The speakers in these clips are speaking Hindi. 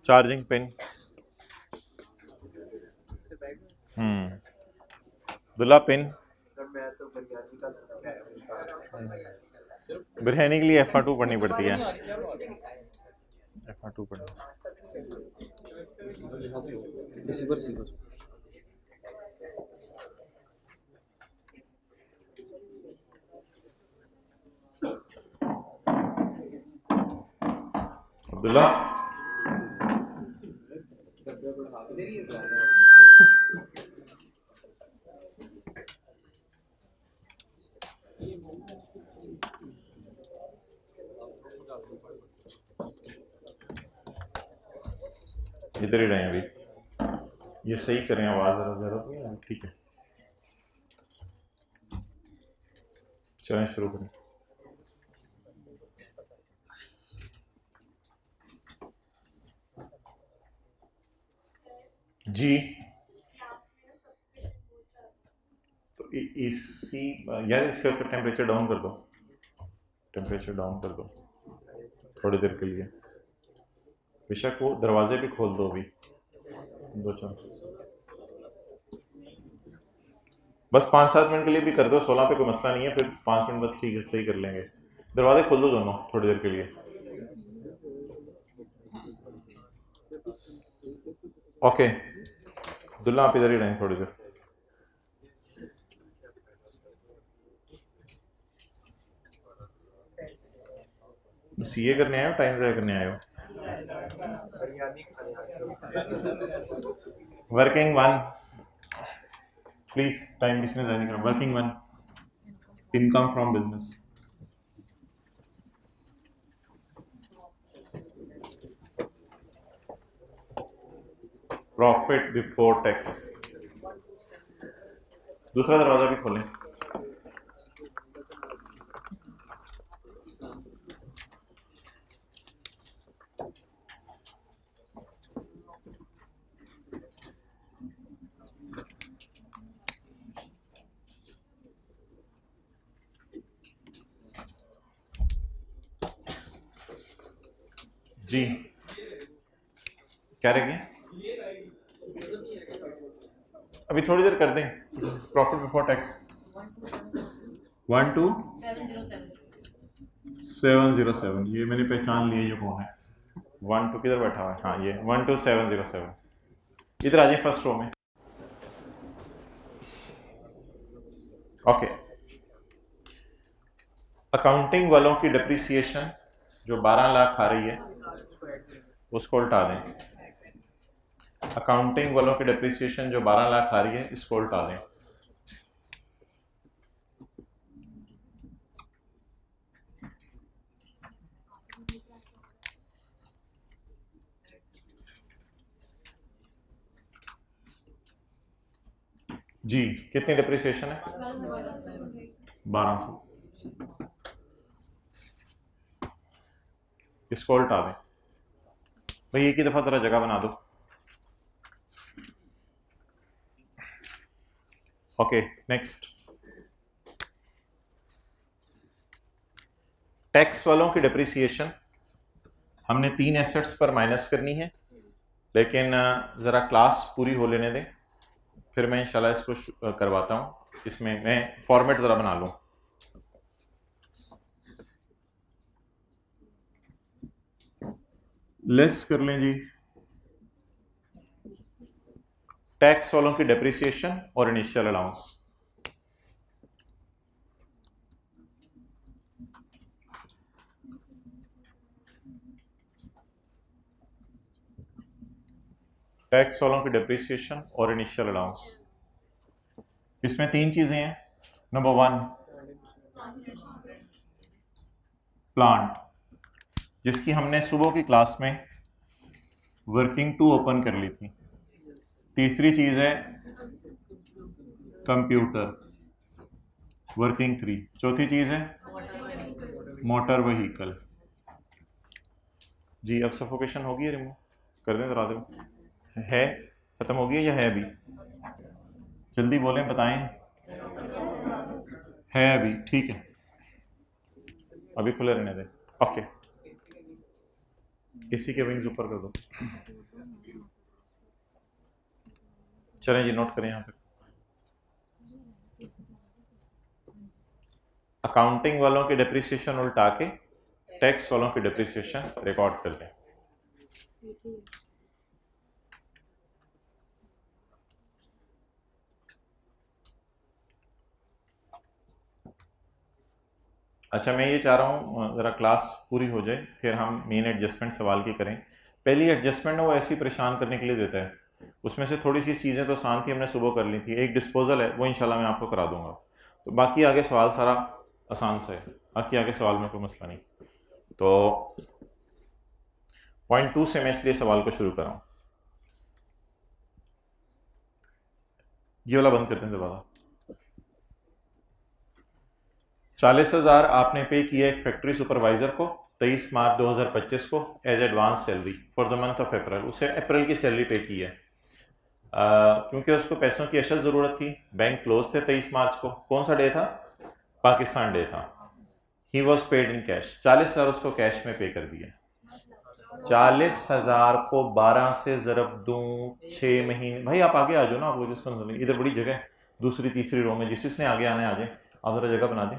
Charging pin. दुल्हा पिन। बिरयानी के लिए FR2 पढ़नी पड़ती है। FR2 पढ़नी। अब्दुल्ला इधर ही रहें अभी, ये सही करें आवाज़ ज़रा ज़रा। ठीक है, चलें शुरू करें। जी तो इसी यार इसका टेम्परेचर डाउन कर दो, टेम्परेचर डाउन कर दो थोड़ी देर के लिए। बेशक वो दरवाजे भी खोल दो अभी, 2-4 बस 5-7 मिनट के लिए भी कर दो। 16 पे कोई मसला नहीं है, फिर 5 मिनट बाद ठीक है सही कर लेंगे। दरवाजे खोल दो दोनों थोड़ी देर के लिए। ओके दुल्ला आप इधर ही रहें थोड़ी देर। सीए करने आए हो टाइम ज़ाया करने आए हो? वर्किंग वन प्लीज, टाइम किसने ज़ाया नहीं करा। Working one, income from business. Profit before tax. दूसरा दरवाजा भी खोलें। जी क्या रह गया? अभी थोड़ी देर कर दें। प्रॉफिट बिफोर टैक्स 12707, ये मैंने पहचान लिया ये कौन है। 12 किधर बैठा हुआ है? हाँ ये 12707। इधर आ जाए फर्स्ट रो में। ओके अकाउंटिंग वालों की डिप्रिसिएशन जो 12 लाख आ रही है उसको उल्टा दें। अकाउंटिंग वालों की डिप्रिसिएशन जो 12 लाख आ रही है इसको उल्टा दें। जी कितनी डिप्रिसिएशन है? 1200। इसको उल्टा दें। भाई एक ही दफ़ा ज़रा जगह बना दो। ओके नेक्स्ट टैक्स वालों की डिप्रिसिएशन हमने 3 एसेट्स पर माइनस करनी है, लेकिन ज़रा क्लास पूरी हो लेने दें फिर मैं इंशाल्लाह इसको करवाता हूँ। इसमें मैं फॉर्मेट ज़रा बना लूँ। लेस कर लें जी टैक्स वालों की डिप्रिसिएशन और इनिशियल अलाउंस। टैक्स वालों की डिप्रिसिएशन और इनिशियल अलाउंस, इसमें 3 चीज़ें हैं। नंबर 1 प्लांट, जिसकी हमने सुबह की क्लास में वर्किंग 2 ओपन कर ली थी। तीसरी चीज़ है कंप्यूटर वर्किंग 3। चौथी चीज़ है मोटर व्हीकल। जी अब सफोकेशन होगी, रिमूव कर दें जरा दो। है ख़त्म हो गया या है अभी? जल्दी बोलें बताएं। है अभी? ठीक है अभी खुले रहने दें। ओके एसी के विंग्स ऊपर कर दो। चलें जी, नोट करें यहाँ तक। अकाउंटिंग वालों की डिप्रिसिएशन उल्टा के टैक्स वालों की डिप्रिसिएशन रिकॉर्ड कर लें। अच्छा, मैं ये चाह रहा हूँ ज़रा क्लास पूरी हो जाए, फिर हम मेन एडजस्टमेंट सवाल की करें। पहली एडजस्टमेंट है वो ऐसी परेशान करने के लिए देता है, उसमें से थोड़ी सी चीज़ें तो आसान थी, हमने सुबह कर ली थी। एक डिस्पोजल है, वो इंशाल्लाह मैं आपको करा दूंगा। तो बाकी आगे सवाल सारा आसान सा है, बाकी आगे सवाल में कोई मसला नहीं। तो पॉइंट 2 से मैं इसलिए सवाल को शुरू कर रहा हूँ। ये वाला बंद करते हैं दोबारा। 40,000 आपने पे किया एक फैक्ट्री सुपरवाइजर को 23 मार्च 2025 को as advance salary for the month of April. उसे अप्रैल की सैलरी पे की है क्योंकि उसको पैसों की अशद ज़रूरत थी। बैंक क्लोज थे 23 मार्च को। कौन सा डे था? पाकिस्तान डे था। He was paid in cash. 40,000 उसको कैश में पे कर दिए। 40,000 को 12 से ज़रब दूं 6 महीने। भाई आप आगे आ जाओ ना, आपको जिसको इधर बड़ी जगह है, दूसरी तीसरी रो में, जिसने आगे आना है आ जाए। आप ज़रा जगह बना दें,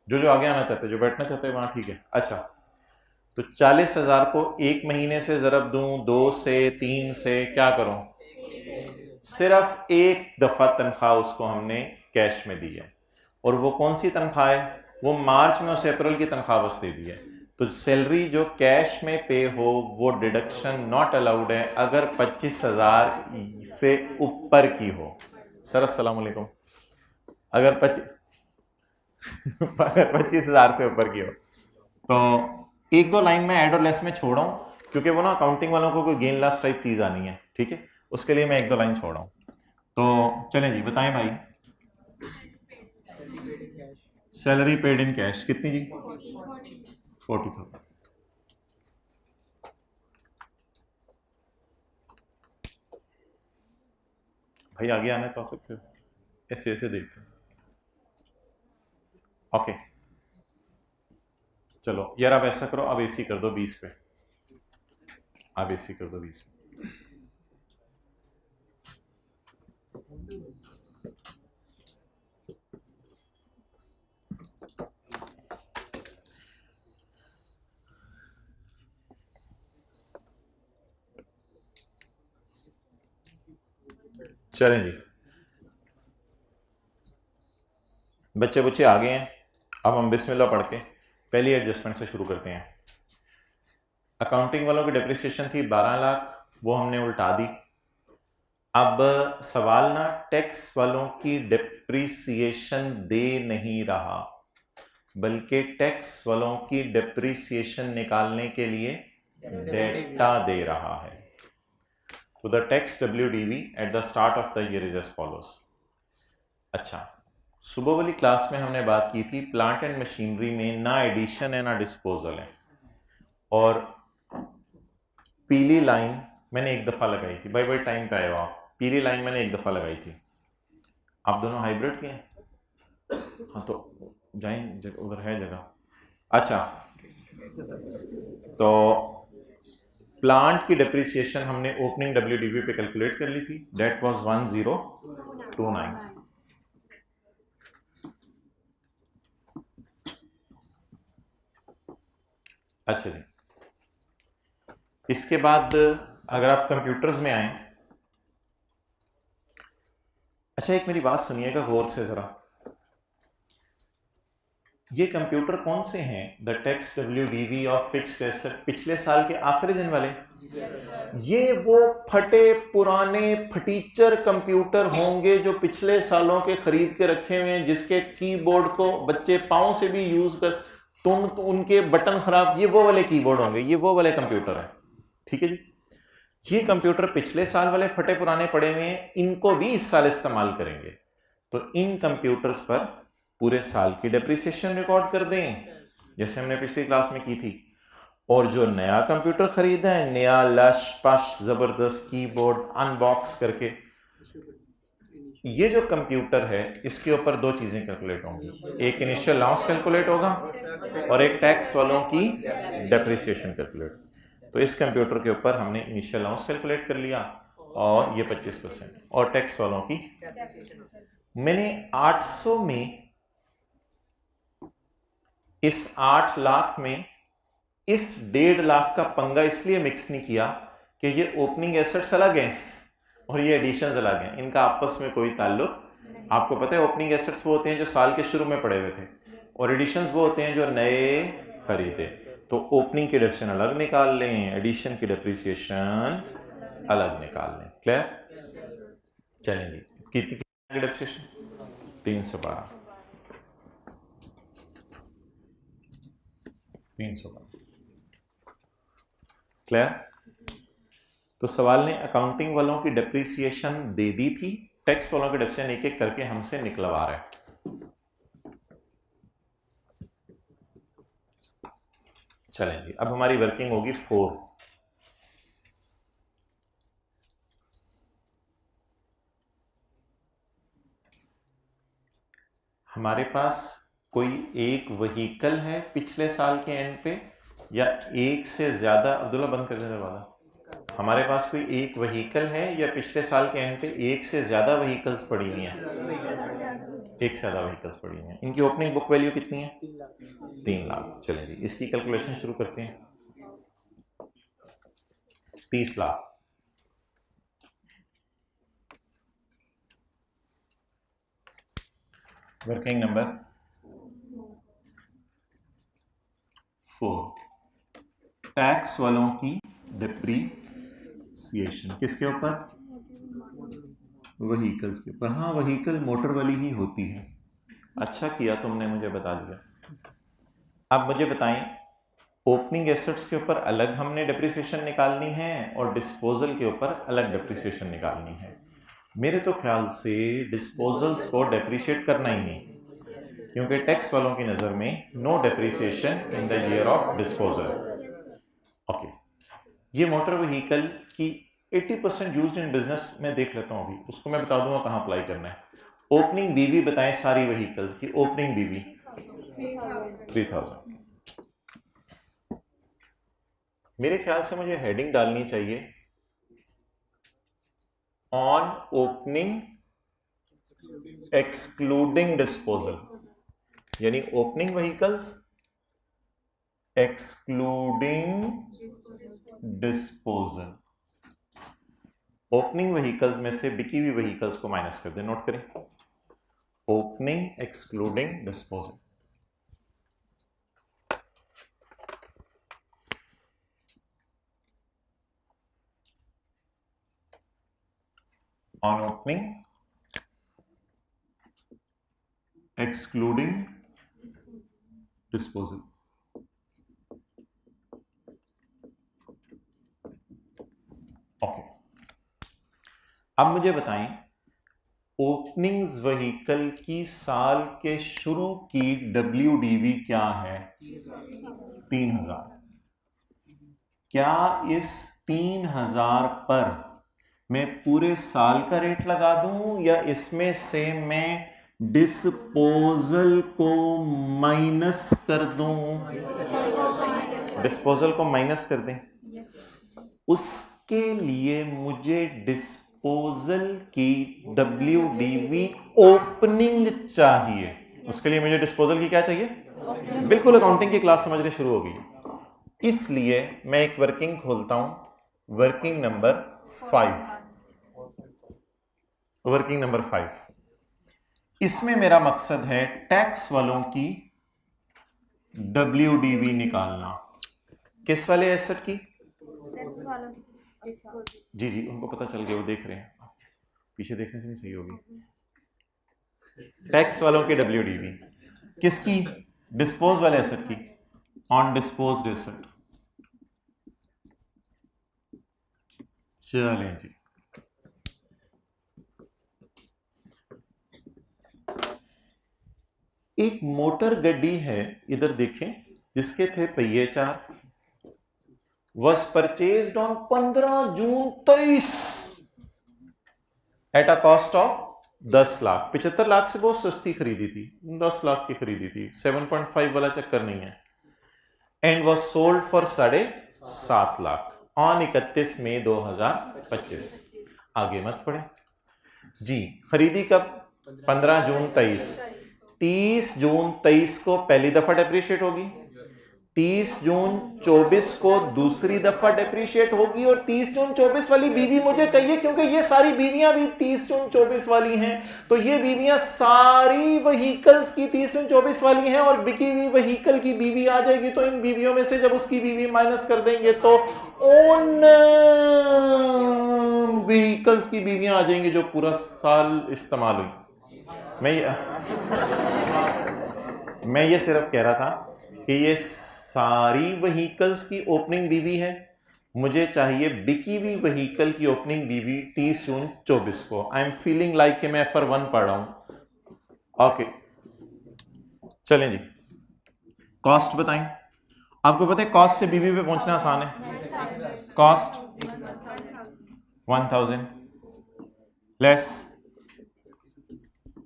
जो आगे आना चाहते हैं, जो बैठना चाहते हैं वहाँ ठीक है। अच्छा, तो 40,000 को 1 महीने से ज़रब दूं, 2 से, 3 से, क्या करूं? सिर्फ एक दफ़ा तनख्वाह उसको हमने कैश में दी है। और वो कौन सी तनख्वाह है? वो मार्च में उसे अप्रैल की तनख्वाह बस दे दी है। तो सैलरी जो कैश में पे हो वो डिडक्शन नॉट अलाउड है अगर 25,000 से ऊपर की हो। सर अस्सलाम वालेकुम। अगर 25,000 से ऊपर की हो तो एक दो लाइन में ऐड और लेस में छोड़ा हूं, क्योंकि वो ना अकाउंटिंग वालों को कोई गेन लॉस टाइप चीज आनी है, ठीक है, उसके लिए मैं एक दो लाइन छोड़ा हूं। तो चलें जी, बताएं भाई। सैलरी पेड इन कैश कितनी जी? 40,000। भाई आगे आने तो आ सकते हो, ऐसे ऐसे देखते हैं। ओके चलो यार, अब ऐसा करो, अब एसी कर दो 20 पे। अब एसी कर दो 20 पे। चलें जी, बच्चे बच्चे आ गए हैं। अब हम बिस्मिल्लाह पढ़ के पहली एडजस्टमेंट से शुरू करते हैं। अकाउंटिंग वालों की डिप्रिसिएशन थी 12 लाख, वो हमने उल्टा दी। अब सवाल ना टैक्स वालों की डिप्रिसिएशन दे नहीं रहा, बल्कि टैक्स वालों की डिप्रिसिएशन निकालने के लिए डेटा दे रहा है। तो the tax WDV at the start of the year is as follows. अच्छा, सुबह वाली क्लास में हमने बात की थी प्लांट एंड मशीनरी में ना एडिशन है ना डिस्पोजल है, और पीली लाइन मैंने एक दफ़ा लगाई थी। भाई भाई टाइम पे आए हो आप। पीली लाइन मैंने एक दफ़ा लगाई थी। आप दोनों हाइब्रिड के हैं? हाँ तो जाएं, उधर है जगह। अच्छा, तो प्लांट की डिप्रिसिएशन हमने ओपनिंग WDV पे कैलकुलेट कर ली थी, डेट वाज 1029। अच्छा जी, इसके बाद अगर आप कंप्यूटर्स में आए। अच्छा एक मेरी बात सुनिएगा गौर से ज़रा, ये कंप्यूटर कौन से हैं? The tax WDV of fixed asset, पिछले साल के आखिरी दिन वाले। ये वो फटे पुराने फटीचर कंप्यूटर होंगे जो पिछले सालों के खरीद के रखे हुए हैं, जिसके कीबोर्ड को बच्चे पाँव से भी यूज कर तो उनके बटन खराब। ये वो वाले कीबोर्ड होंगे, ये वो वाले कंप्यूटर है, ठीक है जी। ये कंप्यूटर पिछले साल वाले फटे पुराने पड़े हुए हैं, इनको भी इस साल इस्तेमाल करेंगे। तो इन कंप्यूटर्स पर पूरे साल की डिप्रिसिएशन रिकॉर्ड कर दें, जैसे हमने पिछली क्लास में की थी। और जो नया कंप्यूटर खरीदा है, नया लश पश जबरदस्त कीबोर्ड अनबॉक्स करके, ये जो कंप्यूटर है इसके ऊपर दो चीजें कैलकुलेट होंगी, एक इनिशियल लॉस कैलकुलेट होगा और एक टैक्स वालों की डिप्रिसिएशन कैलकुलेट। तो इस कंप्यूटर के ऊपर हमने इनिशियल अलाउंस कैलकुलेट कर लिया और ये 25% और टैक्स वालों की मैंने 800 में इस 8 लाख में इस 1.5 लाख का पंगा इसलिए मिक्स नहीं किया कि ये ओपनिंग एसेट्स अलग हैं और ये एडिशंस अलग हैं, इनका आपस में कोई ताल्लुक। आपको पता है ओपनिंग एसेट्स वो होते हैं जो साल के शुरू में पड़े हुए थे और एडिशंस वो होते हैं जो नए खरीदे। तो ओपनिंग की डिप्रिसिएशन अलग निकाल लें, एडिशन की डिप्रिसिएशन अलग निकाल लें। क्लियर? चलेंगे कितनी डिप्रिसिएशन? 312 क्लियर? तो सवाल ने अकाउंटिंग वालों की डिप्रिसिएशन दे दी थी, टैक्स वालों की डिप्रिसिएशन एक एक करके हमसे निकलवा रहा है। चलेंगे अब हमारी वर्किंग होगी 4। हमारे पास कोई एक व्हीकल है पिछले साल के एंड पे या एक से ज्यादा, अब्दुल्ला बंद कर दे दरवाजा। हमारे पास कोई एक व्हीकल है या पिछले साल के एंड पे एक से ज्यादा व्हीकल्स पड़ी हुई हैं? एक से ज्यादा व्हीकल्स पड़ी हुई हैं। इनकी ओपनिंग बुक वैल्यू कितनी है? 3 लाख। चलें जी इसकी कैलकुलेशन शुरू करते हैं। 30 लाख वर्किंग नंबर 4, टैक्स वालों की डिप्रीसिएशन किसके ऊपर? व्हीकल्स के ऊपर। हाँ व्हीकल मोटर वाली ही होती है। अच्छा किया तुमने मुझे बता दिया। अब मुझे बताएं ओपनिंग एसेट्स के ऊपर अलग हमने डिप्रिसिएशन निकालनी है और डिस्पोजल के ऊपर अलग डिप्रिसिएशन निकालनी है। मेरे तो ख्याल से डिस्पोजल्स को डिप्रिशिएट करना ही नहीं, क्योंकि टैक्स वालों की नज़र में no depreciation in the year of disposal. Okay, ये मोटर व्हीकल की 80% यूज्ड इन बिजनेस में देख लेता हूँ अभी, उसको मैं बता दूंगा कहाँ अप्लाई करना है। ओपनिंग बीवी बताएं सारी व्हीकल्स की। ओपनिंग बीवी 3000। मेरे ख्याल से मुझे हेडिंग डालनी चाहिए ऑन ओपनिंग एक्सक्लूडिंग डिस्पोजल, यानी opening vehicles excluding disposal. Opening vehicles में से बिकी हुई व्हीकल्स को माइनस कर दें। नोट करें, opening excluding disposal. On opening excluding disposal. Okay, अब मुझे बताएं ओपनिंग्स व्हीकल की साल के शुरू की WDV क्या है? 3000। क्या इस 3000 पर मैं पूरे साल का रेट लगा दूं या इसमें से मैं डिस्पोजल को माइनस कर दूं? डिस्पोजल को माइनस कर दें। उसके लिए मुझे डिस्पोजल की WDV ओपनिंग चाहिए। उसके लिए मुझे डिस्पोजल की क्या चाहिए? बिल्कुल अकाउंटिंग की क्लास समझने शुरू हो गई। इसलिए मैं एक वर्किंग खोलता हूं, वर्किंग नंबर 5। वर्किंग नंबर 5, इसमें मेरा मकसद है टैक्स वालों की WDV निकालना। किस वाले एसेट की? जी जी, उनको पता चल गया, वो देख रहे हैं, पीछे देखने से नहीं सही होगी। टैक्स वालों की WDV किसकी? डिस्पोज वाले एसेट की, ऑन डिस्पोज्ड एसेट। चलें जी, एक मोटर गड्डी है, इधर देखें, जिसके थे पहिए 4, was purchased on 15 June 23 at a cost of 10 lakh. 75 lakh से बहुत सस्ती खरीदी थी, 10 लाख की खरीदी थी, 7.5 वाला चक्कर नहीं है। And was sold for 7 lakh on 31 मई 2025। आगे मत पढ़े जी। खरीदी कब? 15 जून 23। 30 जून 23 को पहली दफा डेप्रिशिएट होगी, 30 जून 24 को दूसरी दफा डेप्रिशिएट होगी, और 30 जून 24 वाली बीवी मुझे चाहिए क्योंकि ये सारी बीवियां भी 30 जून 24 वाली हैं। तो ये बीवियां सारी वहीकल्स की 30 जून 24 वाली हैं, और बिकी हुई वहीकल की बीवी आ जाएगी। तो इन बीवियों में से जब उसकी बीवी माइनस कर देंगे तो उन व्हीकल्स की बीवियां आ जाएंगी जो पूरा साल इस्तेमाल हुई। मैं ये सिर्फ कह रहा था कि ये सारी वहीकल्स की ओपनिंग बीवी है, मुझे चाहिए बिकी हुई वहीकल की ओपनिंग बीवी 30 जून 24 को। आई एम फीलिंग लाइक कि मैं FR1 पढ़ रहा हूं। ओके चलें जी, कॉस्ट बताएं। आपको पता है कॉस्ट से बीवी पे पहुंचना आसान है। कॉस्ट 1000 लेस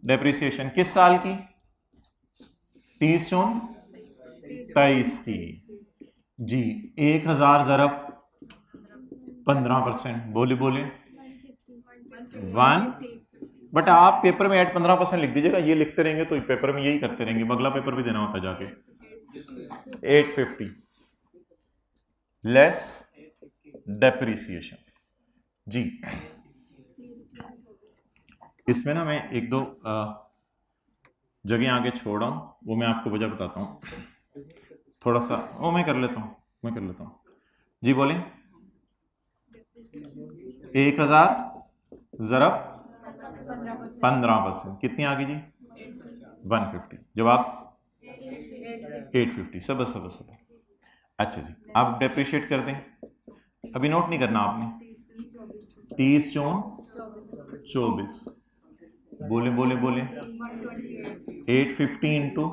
डेप्रिसिएशन किस साल की? 30 जून 23 की जी। 1000 ज़रब 15%, बोले 1। बट आप पेपर में ऐड 15% लिख दीजिएगा, ये लिखते रहेंगे तो पेपर में यही करते रहेंगे, अगला पेपर भी देना होता है जाके। 850 लेस डेप्रिसिएशन जी। इसमें ना मैं एक दो जगह आगे छोड़ रहा हूं, वो मैं आपको वजह बताता हूं। थोड़ा सा वो मैं कर लेता हूं जी। बोले 1000 ज़रब 15% कितनी आ गई जी? 150। जवाब 850। सब। अच्छा जी, आप डेप्रिशिएट कर दें, अभी नोट नहीं करना आपने। 30 जून 24 बोले 850 इंटू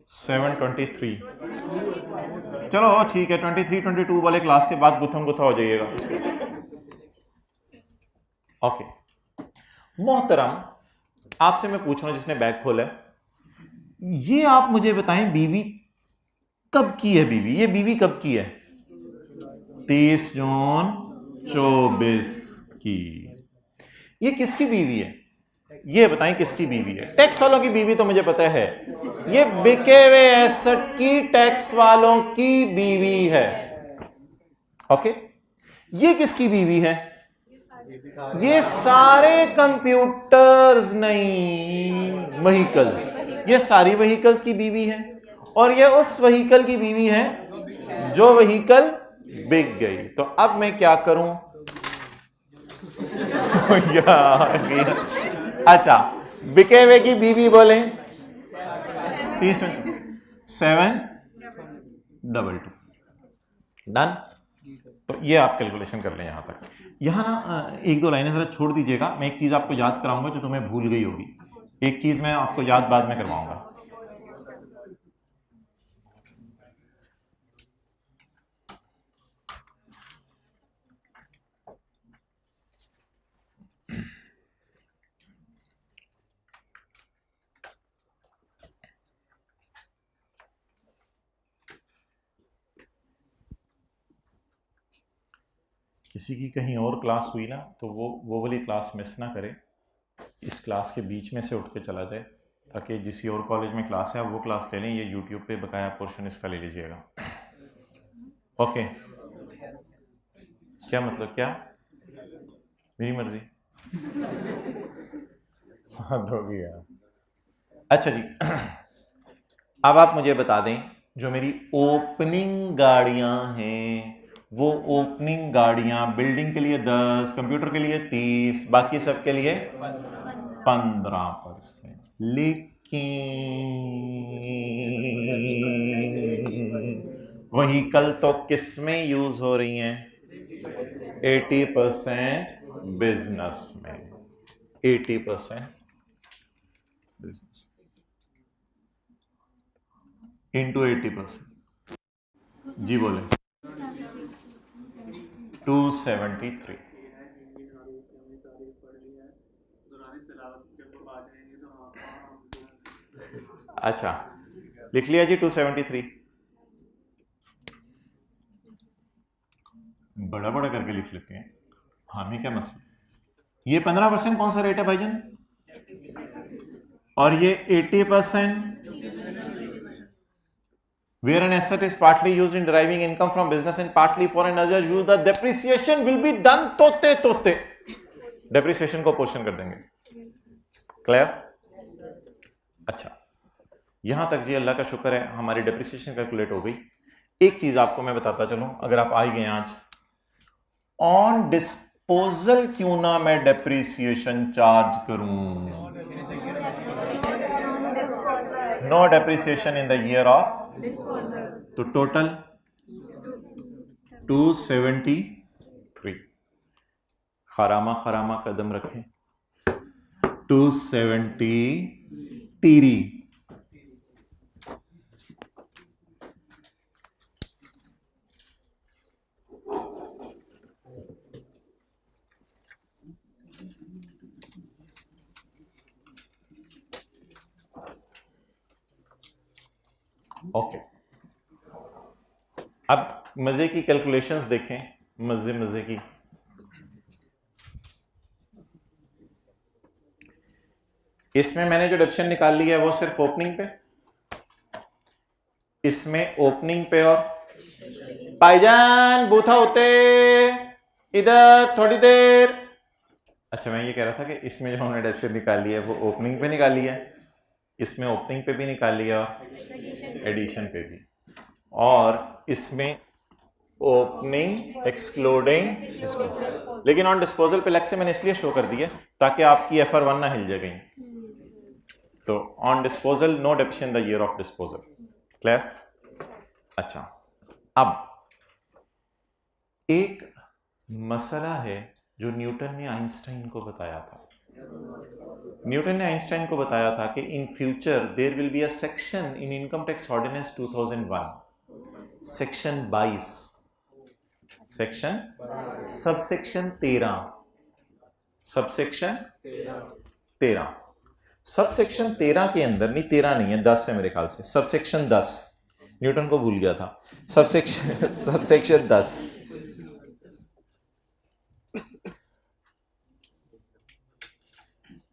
723। चलो ठीक है, 23-22 वाले क्लास के बाद गुथम गुथा हो जाइएगा। ओके मोहतरम, आपसे मैं पूछ रहा हूं जिसने बैग खोला है, ये आप मुझे बताएं बीवी कब की है? ये बीवी कब की है? 30 जून 24 की। ये किसकी बीवी है? ये बताएं किसकी बीवी है? टैक्स वालों की बीवी तो मुझे पता है, ये बिके हुए एसेट की टैक्स वालों की बीवी है। ओके, ये किसकी बीवी है? ये सारे कंप्यूटर्स नहीं, व्हीकल्स। ये सारी व्हीकल्स की बीवी है, और ये उस व्हीकल की बीवी है जो व्हीकल बिक गई। तो अब मैं क्या करूं? अच्छा, बिके हुए की बीवी बोले 722 डन। तो ये आप कैलकुलेशन कर लें। यहां तक, यहां ना एक दो लाइनें जरा छोड़ दीजिएगा, मैं एक चीज आपको याद कराऊंगा जो तुम्हें भूल गई होगी। एक चीज मैं आपको याद बाद में करवाऊंगा। किसी की कहीं और क्लास हुई ना तो वो वाली क्लास मिस ना करे, इस क्लास के बीच में से उठ के चला जाए, ताकि जिस और कॉलेज में क्लास है आप वो क्लास ले लें। ये यूट्यूब पे बकाया पोर्शन इसका ले लीजिएगा। ओके, क्या मतलब? क्या मेरी मर्जी? हो गया। अच्छा जी, अब आप मुझे बता दें जो मेरी ओपनिंग गाड़ियां हैं, वो ओपनिंग गाड़ियां बिल्डिंग के लिए 10, कंप्यूटर के लिए 30, बाकी सब के लिए 15%। लेकिन व्हीकल तो किस में यूज हो रही हैं? 80% बिजनेस में। 80% बिजनेस इंटू 80%। जी बोले 273। अच्छा लिख लिया जी 273, बड़ा बड़ा करके लिख लेते हैं, हमें क्या मसला। ये 15% कौन सा रेट है भाईजान, और ये 80% where an asset is partly used in deriving income from business and partly for another use, the depreciation will be done तोते तोते, depreciation को पोर्शन कर देंगे। क्लियर? अच्छा यहां तक जी अल्लाह का शुक्र है हमारी डेप्रिसिएशन कैलकुलेट हो गई। एक चीज आपको मैं बताता चलूं, अगर आप आ ही गए आज, ऑन डिस्पोजल क्यों ना मैं डेप्रिसिएशन चार्ज करूं, no depreciation in the year of, तो टोटल 273, खरामा खरामा कदम रखें, 273। ओके अब मजे की कैलकुलेशंस देखें, मजे की। इसमें मैंने जो डिडक्शन निकाल ली है वो सिर्फ ओपनिंग पे, इसमें ओपनिंग पे और भाईजान बूथा होते इधर थोड़ी देर। अच्छा मैं ये कह रहा था कि इसमें जो हमने डिडक्शन निकाली है वो ओपनिंग पे निकाली है, इसमें ओपनिंग पे भी निकाल लिया और एडिशन पे भी, और इसमें ओपनिंग एक्सक्लूडिंग, लेकिन ऑन डिस्पोजल पे अलग से मैंने इसलिए शो कर दिया ताकि आपकी FR1 ना हिल जाए कहीं। तो on disposal no depreciation the year of disposal. Clear? अच्छा अब एक मसला है जो न्यूटन ने आइंस्टाइन को बताया था। न्यूटन ने आइंस्टाइन को बताया था कि in future there will be a section in income tax ordinance 2001, section 22, section subsection 13, subsection 13, subsection 13 के अंदर, नहीं 13 नहीं है 10 है मेरे ख्याल से, सबसेक्शन 10, न्यूटन को भूल गया था, सबसेक्शन 10,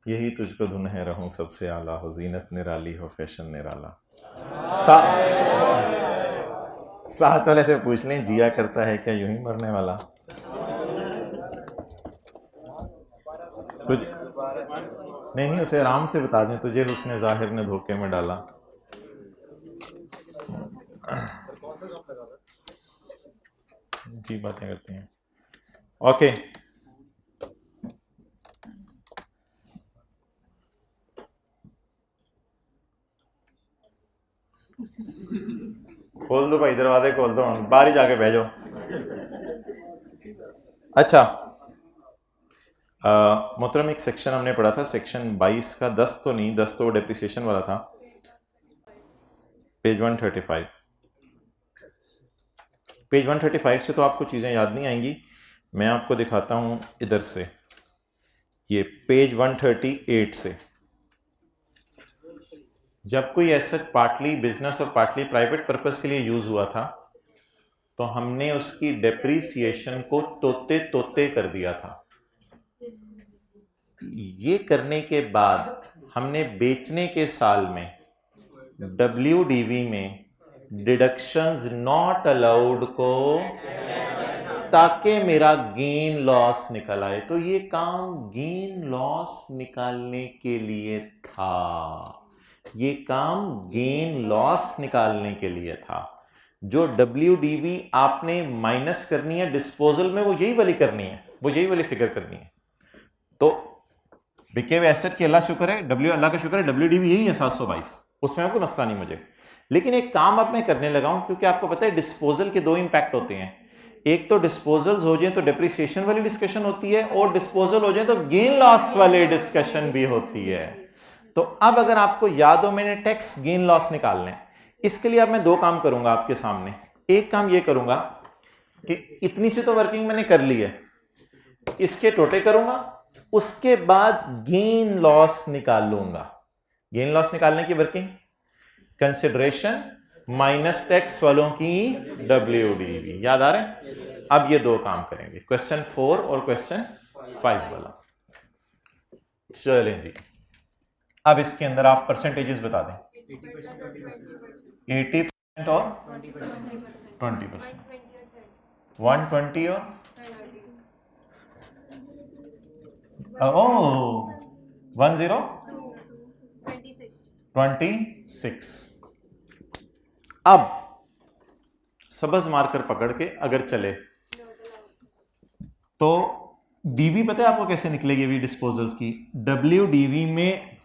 यही तुझको धुन है रहूं सबसे आला, हो जीनत निराली हो फैशन निराला। साथ वाले से पूछ लें जिया करता है क्या यूं ही मरने वाला। तुझे नहीं उसे आराम से बता दें, तुझे उसने जाहिर ने धोखे में डाला। जी बातें करते हैं। ओके खोल दो भाई, दरवाजे खोल दो, बाहर ही जाके बह जाओ। अच्छा मोहतरम एक सेक्शन हमने पढ़ा था, सेक्शन 22 का 10 तो नहीं, 10 तो डेप्रिसिएशन वाला था, पेज 135। पेज 135 से तो आपको चीज़ें याद नहीं आएंगी, मैं आपको दिखाता हूँ इधर से, ये पेज 138 से। जब कोई एसेट पार्टली बिजनेस और पार्टली प्राइवेट पर्पस के लिए यूज हुआ था तो हमने उसकी डेप्रिसिएशन को तोते तोते कर दिया था। ये करने के बाद हमने बेचने के साल में WDV में डिडक्शंस नॉट अलाउड को, ताकि मेरा गेन लॉस निकल आए। तो ये काम गेन लॉस निकालने के लिए था, ये काम गेन लॉस निकालने के लिए था। जो WDV आपने माइनस करनी है डिस्पोजल में, वो यही वाली करनी है, वो यही वाली फिगर करनी है। तो बिके हुए एसेट की अल्लाह शुक्र है, अल्लाह का शुक्र है WDV यही है 722, उसमें कोई मसला नहीं मुझे। लेकिन एक काम अब मैं करने लगा हूं, क्योंकि आपको पता है डिस्पोजल के दो इंपैक्ट होते हैं, एक तो डिस्पोजल्स हो जाए तो डेप्रिसिएशन वाली डिस्कशन होती है, और डिस्पोजल हो जाए तो गेन लॉस वाली डिस्कशन भी होती है। तो अब अगर आपको याद हो मैंने टैक्स गेन लॉस निकालना है, इसके लिए अब मैं दो काम करूंगा आपके सामने। एक काम ये करूंगा कि इतनी सी तो वर्किंग मैंने कर ली है, इसके टोटे करूंगा उसके बाद गेन लॉस निकाल लूंगा। गेन लॉस निकालने की वर्किंग कंसिडरेशन माइनस टैक्स वालों की WDV, याद आ रहा है? अब ये दो काम करेंगे, क्वेश्चन 4 और क्वेश्चन 5 वाला। चलें जी, अब इसके अंदर आप परसेंटेजेस बता दें। 80% और 20%, 120 और 26। अब सबज मार्कर पकड़ के अगर चले तो डीवी पता है आपको कैसे निकलेगी अभी डिस्पोजल्स की? WDV में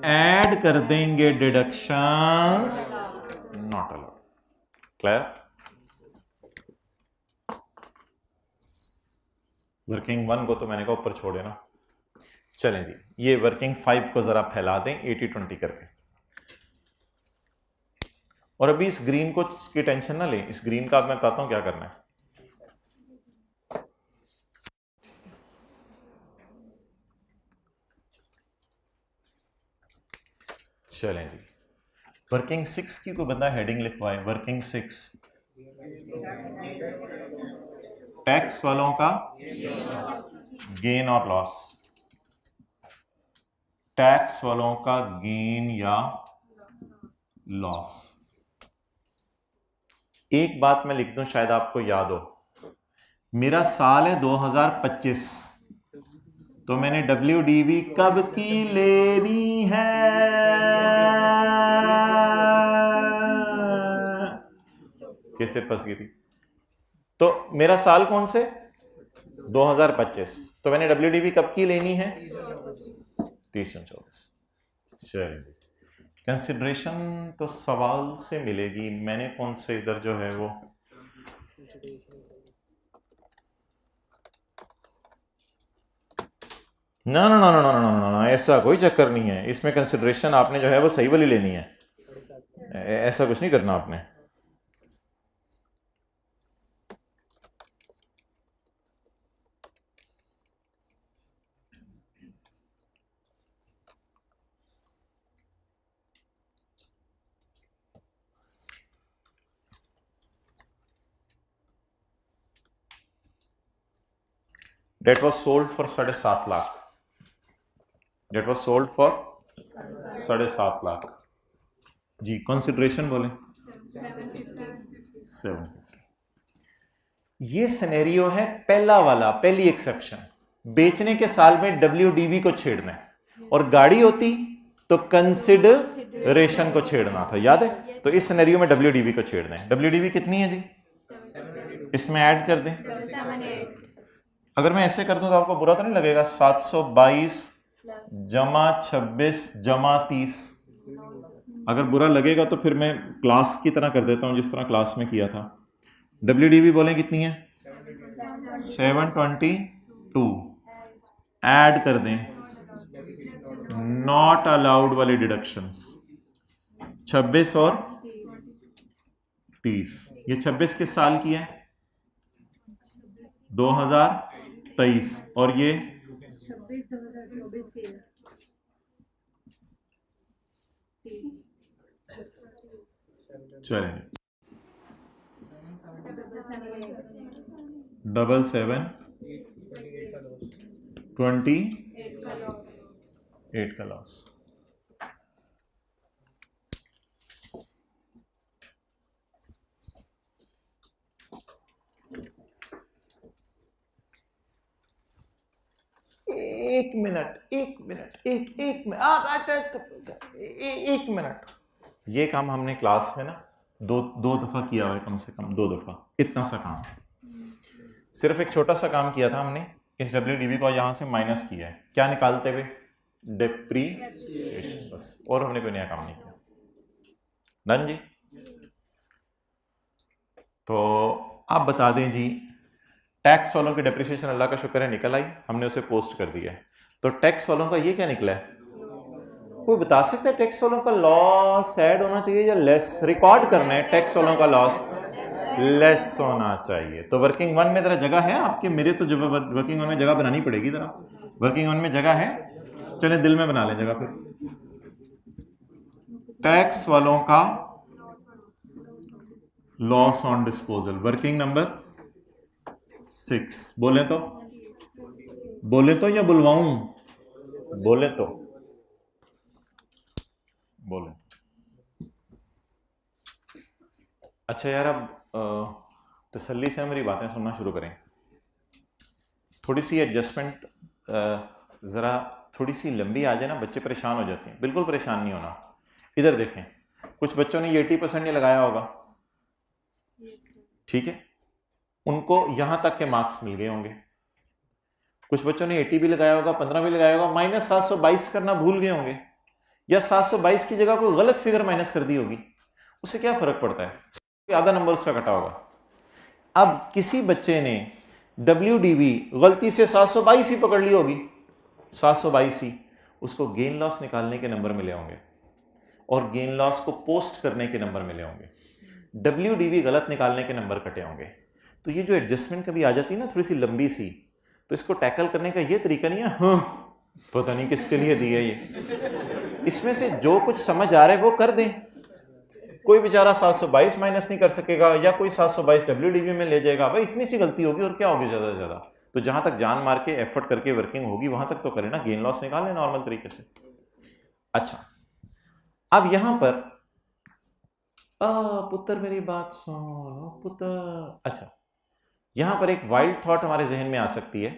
ऐड कर देंगे deductions not allowed. Clear? Working 1 को तो मैंने कहा ऊपर छोड़े ना। चलें जी, ये वर्किंग 5 को जरा फैला दें 80-20 करके। और अभी इस ग्रीन को की टेंशन ना लें, इस ग्रीन का अब मैं बताता हूं क्या करना है। चलें जी, वर्किंग 6 की कोई बंदा हेडिंग लिखवाए। वर्किंग 6 टैक्स वालों का गेन और लॉस, टैक्स वालों का गेन या लॉस। एक बात मैं लिख दूं, शायद आपको याद हो, मेरा साल है 2025, तो मैंने WDV कब की लेनी है? कैसे फंस गई थी? तो मेरा साल कौन से? 2025, तो मैंने WDV कब की लेनी है? 30-24। चलिए, कंसिडरेशन तो सवाल से मिलेगी। मैंने कौन से इधर जो है वो ना ना ना ना ना ना ना ना, ऐसा कोई चक्कर नहीं है इसमें। कंसिडरेशन आपने जो है वो सही वाली लेनी है, ऐसा कुछ नहीं करना आपने। That was sold for 7.5 lakh. That was sold for 7.5 lakh जी। कंसिडरेशन बोले 750। ये सिनेरियो है पहला वाला, पहली एक्सेप्शन। बेचने के साल में WDV को छेड़ना है, और गाड़ी होती तो कंसिडरेशन को छेड़ना था, याद है? तो इस सिनेरियो में WDV को छेड़ना है। WDV कितनी है जी? इसमें ऐड कर दें। अगर मैं ऐसे कर दूं तो आपको बुरा तो नहीं लगेगा? 722 जमा 26 जमा 30। अगर बुरा लगेगा तो फिर मैं क्लास की तरह कर देता हूं, जिस तरह क्लास में किया था। WDV बोले कितनी है? 722। ऐड कर दें नॉट अलाउड वाली डिडक्शंस, 26 और 30। ये 26 किस साल की है? 2023। और ये 26/2024 चलेंगे 77 28 का लॉस। एक मिनट ये काम हमने क्लास में ना दो दफा किया हुआ है, कम से कम 2 दफा। इतना सा काम, सिर्फ एक छोटा सा काम किया था हमने। इस WDV को यहां से माइनस किया है, क्या निकालते हुए? डेप्रीसिएशन, बस। और हमने कोई नया काम नहीं किया। डन जी। तो आप बता दें जी, टैक्स वालों की डेप्रिसिएशन अल्लाह का शुक्र है निकल आई, हमने उसे पोस्ट कर दिया है। तो टैक्स वालों का ये क्या निकला है? कोई बता सकता है टैक्स वालों का लॉस ऐड होना चाहिए या लेस? रिकॉर्ड करना है टैक्स वालों का लॉस लेस होना चाहिए। तो वर्किंग 1 में जरा जगह है आपके? मेरे तो जब वर्किंग 1 में जगह बनानी पड़ेगी जरा। वर्किंग वन में जगह है, चले दिल में बना लें जगह। फिर टैक्स वालों का loss on disposal, working number 6। बोले तो या बुलवाऊं? बोले तो बोले। अच्छा यार, अब तसल्ली से मेरी बातें सुनना शुरू करें। थोड़ी सी एडजस्टमेंट ज़रा थोड़ी सी लंबी आ जाए ना, बच्चे परेशान हो जाते हैं। बिल्कुल परेशान नहीं होना। इधर देखें, कुछ बच्चों ने 80% नहीं लगाया होगा, ठीक है, उनको यहां तक के मार्क्स मिल गए होंगे। कुछ बच्चों ने 80 भी लगाया होगा, 15 भी लगाया होगा, माइनस 722 करना भूल गए होंगे, या 722 की जगह कोई गलत फिगर माइनस कर दी होगी। उससे क्या फर्क पड़ता है, आधा नंबर उसका कटा होगा। अब किसी बच्चे ने WDV गलती से 722 ही पकड़ ली होगी, 722 ही, उसको गेन लॉस निकालने के नंबर मिले होंगे और गेन लॉस को पोस्ट करने के नंबर मिले होंगे। WDV गलत निकालने के नंबर कटे होंगे। तो ये जो एडजस्टमेंट कभी आ जाती है ना थोड़ी सी लंबी सी, तो इसको टैकल करने का ये तरीका नहीं है, हाँ पता नहीं किसके लिए दिया ये। इसमें से जो कुछ समझ आ रहा है वो कर दें। कोई बेचारा 722 माइनस नहीं कर सकेगा, या कोई 722 WDV में ले जाएगा, भाई इतनी सी गलती होगी और क्या होगी ज़्यादा से ज़्यादा। तो जहां तक जान मार के एफर्ट करके वर्किंग होगी वहां तक तो करें ना, गेन लॉस निकालें नॉर्मल तरीके से। अच्छा, अब यहां पर पुत्र मेरी बात सुनो पुत्र। अच्छा, यहां पर एक वाइल्ड थॉट हमारे जहन में आ सकती है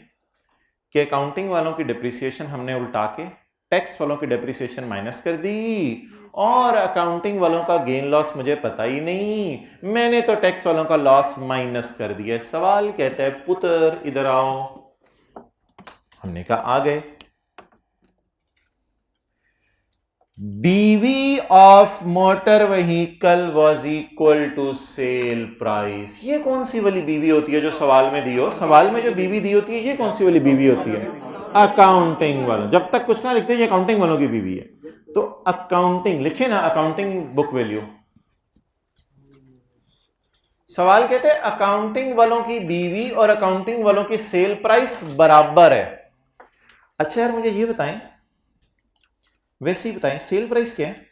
कि अकाउंटिंग वालों की डिप्रिसिएशन हमने उल्टा के टैक्स वालों की डिप्रिसिएशन माइनस कर दी, और अकाउंटिंग वालों का गेन लॉस मुझे पता ही नहीं, मैंने तो टैक्स वालों का लॉस माइनस कर दिया। सवाल कहता है पुत्र इधर आओ। हमने कहा आ गए। BV of motor vehicle was equal to sale price. ये कौन सी वाली BV होती है जो सवाल में दी हो? सवाल में जो BV दी होती है ये कौन सी वाली BV होती है? अकाउंटिंग वालों। जब तक कुछ ना लिखते ये अकाउंटिंग वालों की BV है, तो अकाउंटिंग लिखे ना, अकाउंटिंग बुक वैल्यू। सवाल कहते हैं अकाउंटिंग वालों की BV और अकाउंटिंग वालों की सेल प्राइस बराबर है। अच्छा यार मुझे ये बताएं, वैसे ही बताएं, सेल प्राइस क्या है?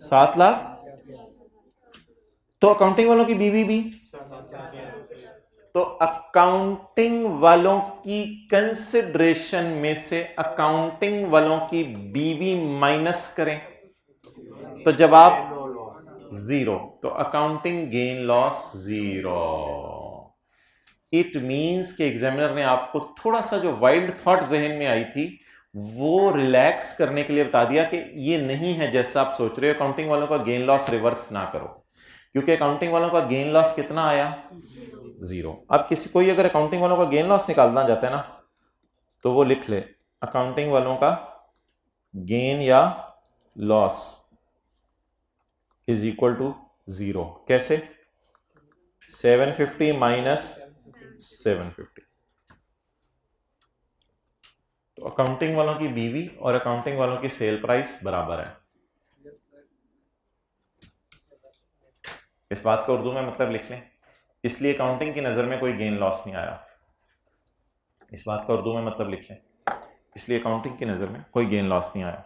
7 लाख। तो अकाउंटिंग वालों की BV भी, तो अकाउंटिंग वालों की कंसिडरेशन में से अकाउंटिंग वालों की BV माइनस करें तो जवाब 0। तो accounting gain loss 0। It means कि एग्जामिनर ने आपको थोड़ा सा जो वाइल्ड थॉट जहन में आई थी वो रिलैक्स करने के लिए बता दिया कि ये नहीं है जैसा आप सोच रहे हो। अकाउंटिंग वालों का गेन लॉस रिवर्स ना करो, क्योंकि अकाउंटिंग वालों का गेन लॉस कितना आया? 0। अब कोई अगर अकाउंटिंग वालों का गेन लॉस निकालना चाहता है ना, तो वो लिख ले अकाउंटिंग वालों का गेन या लॉस इज इक्वल टू 0। कैसे? 750 माइनस 750। तो अकाउंटिंग वालों की BV और अकाउंटिंग वालों की सेल प्राइस बराबर है। इस बात को उर्दू में मतलब लिख लें, इसलिए अकाउंटिंग की नजर में कोई गेन लॉस नहीं आया। इस बात का उर्दू में मतलब लिख लें, इसलिए अकाउंटिंग की नजर में कोई गेन लॉस नहीं आया।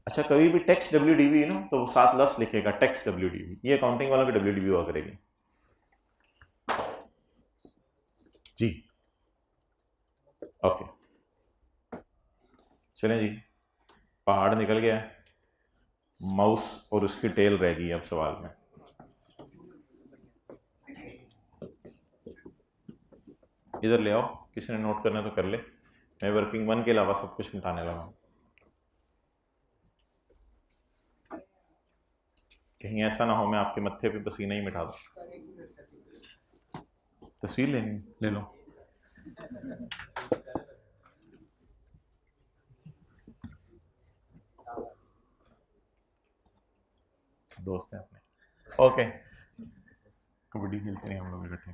अच्छा, कभी भी टैक्स WDV ना तो वो 7 लफ्ज लिखेगा टैक्स WDV, ये अकाउंटिंग वालों की WDV हुआ करेगी जी। ओके चलें जी, पहाड़ निकल गया है, माउस और उसकी टेल रह गई अब सवाल में। इधर ले आओ, किसी ने नोट करना तो कर ले, मैं वर्किंग 1 के अलावा सब कुछ मिटाने लगा हूं। कहीं ऐसा ना हो मैं आपके मत्थे पे पसीना ही मिटा दूं। तस्वीर लेनी ले लो। दोस्त हैं अपने। ओके, कबड्डी खेलते हैं हम लोग इकट्ठे।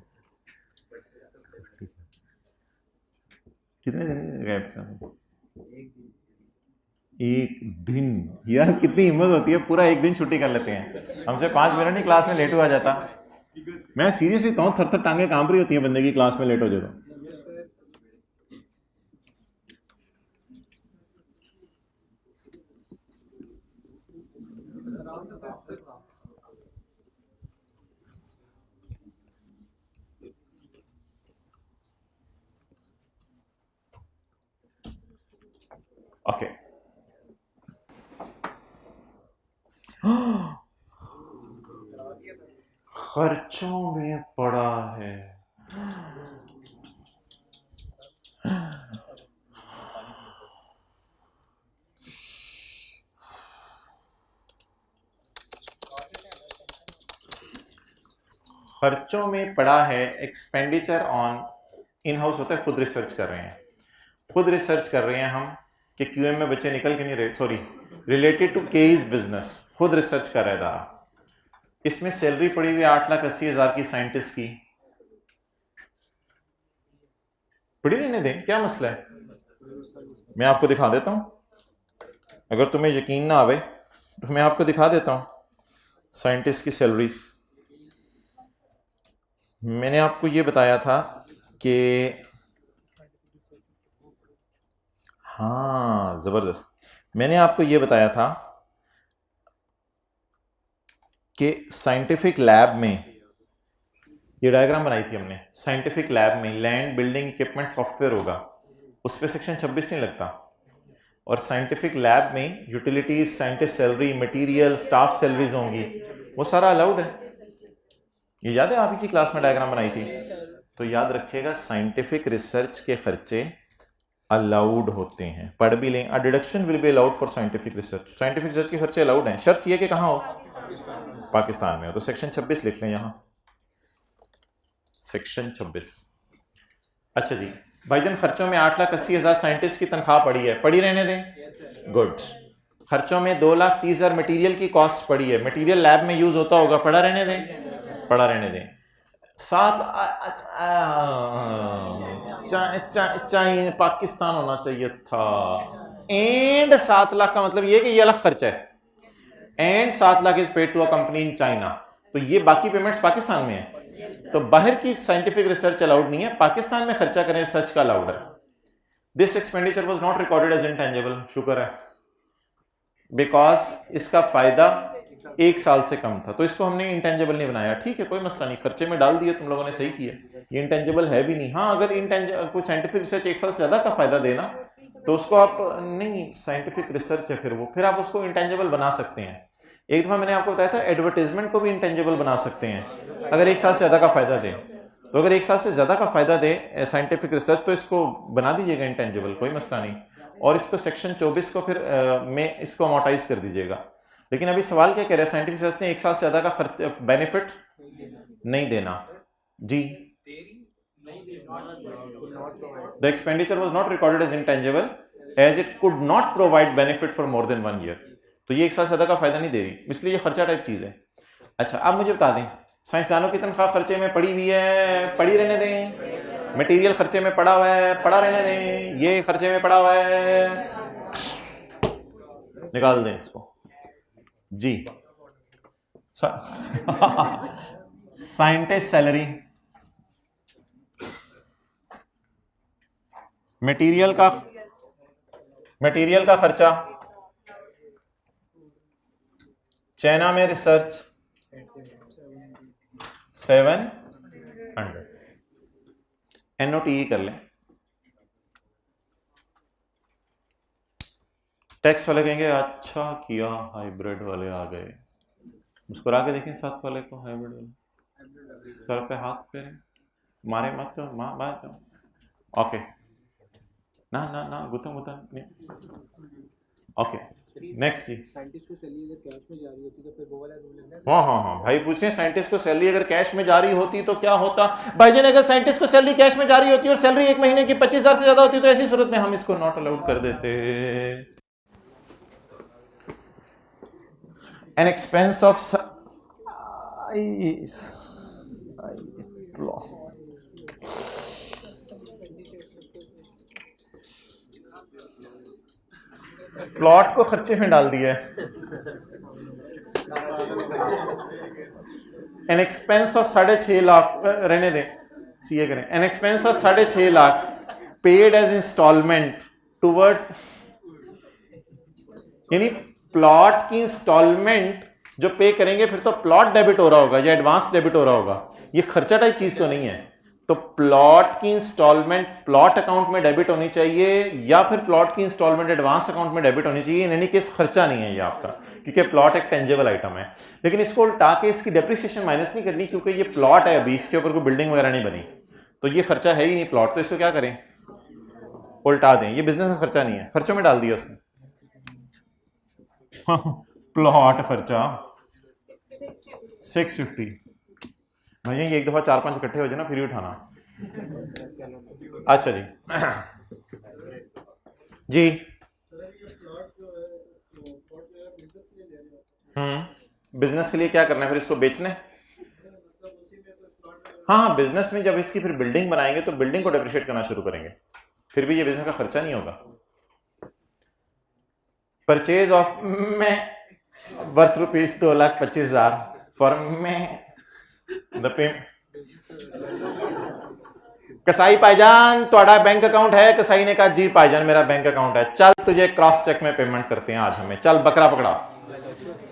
कितने दिन गए थे? एक दिन? यार कितनी हिम्मत होती है, पूरा एक दिन छुट्टी कर लेते हैं। हमसे 5 मिनट ही क्लास में लेट हुआ जाता। मैं सीरियसली कहूँ, थर थर टांगे कांप रही होती हैं बंदे की क्लास में लेट हो जाए तो। ओके, खर्चों में पड़ा है। खर्चों में पड़ा है, एक्सपेंडिचर ऑन, इन हाउस होता है, खुद रिसर्च कर रहे हैं, खुद रिसर्च कर रहे हैं हम कि क्यूएम में बच्चे निकल के नहीं रहे, sorry related to case business, खुद रिसर्च कर रहा है दारा। इसमें सैलरी पड़ी हुई 8,80,000 की साइंटिस्ट की, पड़ी रहने दें, क्या मसला है। मैं आपको दिखा देता हूं, अगर तुम्हें यकीन ना आवे तो मैं आपको दिखा देता हूं साइंटिस्ट की सैलरीज। मैंने आपको ये बताया था कि हाँ जबरदस्त, मैंने आपको ये बताया था कि साइंटिफिक लैब में, ये डायग्राम बनाई थी हमने, साइंटिफिक लैब में लैंड बिल्डिंग इक्विपमेंट सॉफ्टवेयर होगा, उस पर सेक्शन 26 नहीं लगता, और साइंटिफिक लैब में utilities, scientist salary, material, staff salaries होंगी, वो सारा अलाउड है। ये याद है आप ही की क्लास में डायग्राम बनाई थी। तो याद रखिएगा साइंटिफिक रिसर्च के खर्चे अलाउड होते हैं, पढ़ भी लें, a deduction will be allowed for scientific research, scientific research के खर्चे अलाउड हैं, शर्त ये कि कहाँ हो, पाकिस्तान में हो। तो सेक्शन 26 लिख लें यहाँ, सेक्शन 26। अच्छा जी भाईजान, खर्चों में 8,80,000 साइंटिस्ट की तनख्वाह पड़ी है, पड़ी रहने दें, गुड। खर्चों में 2,30,000 मटेरियल की कॉस्ट पड़ी है, मटेरियल लैब में यूज होता होगा, पड़ा रहने दें, पड़ा रहने दें। चाइना पाकिस्तान होना चाहिए था, एंड 7 लाख का मतलब ये कि ये अलग खर्चा है, and 7 lakh is paid to a company in China, तो ये बाकी पेमेंट्स पाकिस्तान में है, तो बाहर की साइंटिफिक रिसर्च अलाउड नहीं है, पाकिस्तान में खर्चा करें रिसर्च का अलाउड है। This expenditure was not recorded as intangible, शुक्र है, बिकॉज इसका फायदा 1 साल से कम था, तो इसको हमने इंटेंजिबल नहीं बनाया, ठीक है कोई मसला नहीं, खर्चे में डाल दिए, तुम लोगों ने सही किया, ये इंटेंजिबल है भी नहीं। हाँ अगर इंटेंजिबल कोई साइंटिफिक रिसर्च 1 साल से ज्यादा का फायदा देना तो उसको आप नहीं, साइंटिफिक रिसर्च है फिर आप उसको इंटेंजिबल बना सकते हैं। एक दफा मैंने आपको बताया था एडवर्टाइजमेंट को भी इंटेंजिबल बना सकते हैं अगर 1 साल से ज्यादा का फायदा दे, तो अगर 1 साल से ज्यादा का फायदा दे साइंटिफिक रिसर्च तो इसको बना दीजिएगा इंटेंजिबल, कोई मसला नहीं, और इसको सेक्शन 24 को फिर में इसको अमोटाइज कर दीजिएगा। लेकिन अभी सवाल क्या कह रहे हैं, साइंटिफिक रिसर्च ने 1 साल से ज्यादा का खर्च बेनिफिट नहीं देना जी, the expenditure was not recorded as intangible as it could not provide benefit for more than 1 year, तो ये 1 साल से ज्यादा का फायदा नहीं दे रही, इसलिए ये खर्चा टाइप चीज है। अच्छा अब मुझे बता दें, साइंसदानों की तनख्वाह खर्चे में पड़ी हुई है, पड़ी रहने दें, मटेरियल खर्चे में पड़ा हुआ है, पड़ा रहने दें, ये खर्चे में पड़ा हुआ है, निकाल दें इसको जी। साइंटिस्ट सैलरी, मटेरियल का खर्चा, चाइना में रिसर्च 700, NOTE कर लें। टैक्स वाले कहेंगे अच्छा किया हाइब्रिड वाले आ गए, मुस्कुरा के देखें साथ वाले को, हाइब्रिड वाले सर पे हाथ फेरे, मारे मत तो मार ओके ना ना ना गुतम ओके नेक्स्ट जी। साइंटिस्ट को सैलरी अगर कैश में जा रही होती तो फिर वो वाला रूल है। हाँ भाई पूछ रहे हैं साइंटिस्ट को सैलरी अगर कैश में जा रही होती तो क्या होता। भाईजान अगर साइंटिस्ट को सैलरी कैश में जा रही होती और सैलरी 1 महीने की 25,000 से ज्यादा होती तो ऐसी सूरत में हम इसको नॉट अलाउड कर देते। एन एक्सपेंस ऑफ प्लॉट को खर्चे में डाल दिया है। एन एक्सपेंस ऑफ 6.5 लाख, रहने दें, सीए करें, an expense of 6.5 lakh paid as instalment towards, यानी प्लॉट की इंस्टॉलमेंट जो पे करेंगे फिर तो प्लॉट डेबिट हो रहा होगा या एडवांस डेबिट हो रहा होगा, ये खर्चा टाइप चीज तो नहीं है। तो प्लॉट की इंस्टॉलमेंट प्लॉट अकाउंट में डेबिट होनी चाहिए या फिर प्लॉट की इंस्टॉलमेंट एडवांस अकाउंट में डेबिट होनी चाहिए। इन एनी केस खर्चा नहीं है ये आपका, क्योंकि प्लॉट एक टेंजेबल आइटम है। लेकिन इसको उल्टा के इसकी डेप्रिसिएशन माइनस नहीं करनी, क्योंकि ये प्लॉट है, अभी इसके ऊपर कोई बिल्डिंग वगैरह नहीं बनी, तो ये खर्चा है ही नहीं प्लॉट, तो इसको क्या करें, उल्टा दें। ये बिजनेस का खर्चा नहीं है, खर्चों में डाल दिया उसने। प्लॉट खर्चा 650। भैया ये एक दफा 4-5 इकट्ठे हो जाए ना फिर ही उठाना। अच्छा जी जी बिजनेस के लिए क्या करना है फिर, इसको बेचना है। हाँ बिजनेस में जब इसकी फिर बिल्डिंग बनाएंगे तो बिल्डिंग को डेप्रिशिएट करना शुरू करेंगे, फिर भी ये बिजनेस का खर्चा नहीं होगा। परचेज ऑफ में वर्थ रुपीज 2,25,000 फॉर में द पे। कसाई भाईजान ਤੁਹਾਡਾ बैंक अकाउंट है? कसाई ने कहा जी भाईजान मेरा बैंक अकाउंट है। चल तुझे क्रॉस चेक में पेमेंट करते हैं आज हमें, चल बकरा पकड़ा।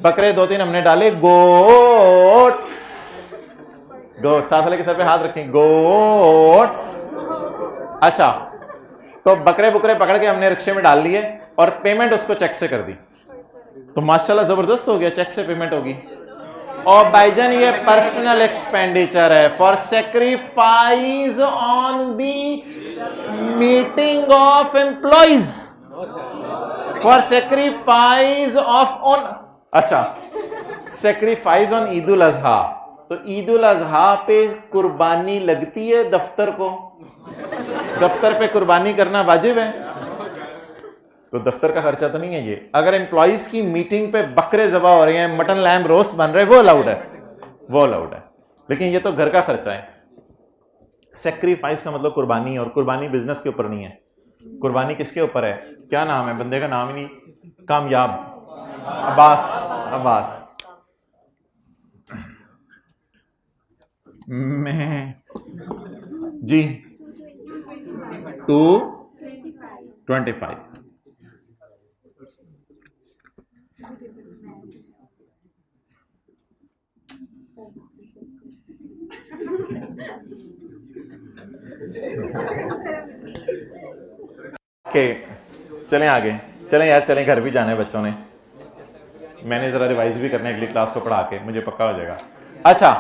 बकरे 2-3 हमने डाले, गोट्स, गोट्स साथ वाले के सर पे हाथ रखें, गोट्स। अच्छा तो बकरे बुकरे पकड़ के हमने रिक्शे में डाल लिए और पेमेंट उसको चेक से कर दी, तो माशाल्लाह जबरदस्त हो गया, चेक से पेमेंट होगी। और भाईजान ये पर्सनल एक्सपेंडिचर है for sacrifice on the meeting of employees, for sacrifice of on, अच्छा सेक्रीफाइस ऑन ईद उल अजहा। तो ईद उल अजहा पे कुर्बानी लगती है दफ्तर को, दफ्तर पे कुर्बानी करना वाजिब है, तो दफ्तर का खर्चा तो नहीं है ये। अगर एम्प्लॉइज की मीटिंग पे बकरे ज़बा हो रहे हैं, मटन लैम्ब रोस्ट बन रहे हैं, वो अलाउड है, वो अलाउड है, लेकिन ये तो घर का खर्चा है। सेक्रीफाइस का मतलब कुर्बानी, और कुर्बानी बिजनेस के ऊपर नहीं है, कुर्बानी किसके ऊपर है, क्या नाम है बंदे का, नाम ही नहीं, कामयाब, अब्बास, अब्बास। मैं जी 225 ओके चलें आगे, चलें यार चलें, घर भी जाना है बच्चों ने, मैंने ज़रा रिवाइज भी करना है अगली क्लास को पढ़ा के, मुझे पक्का हो जाएगा। अच्छा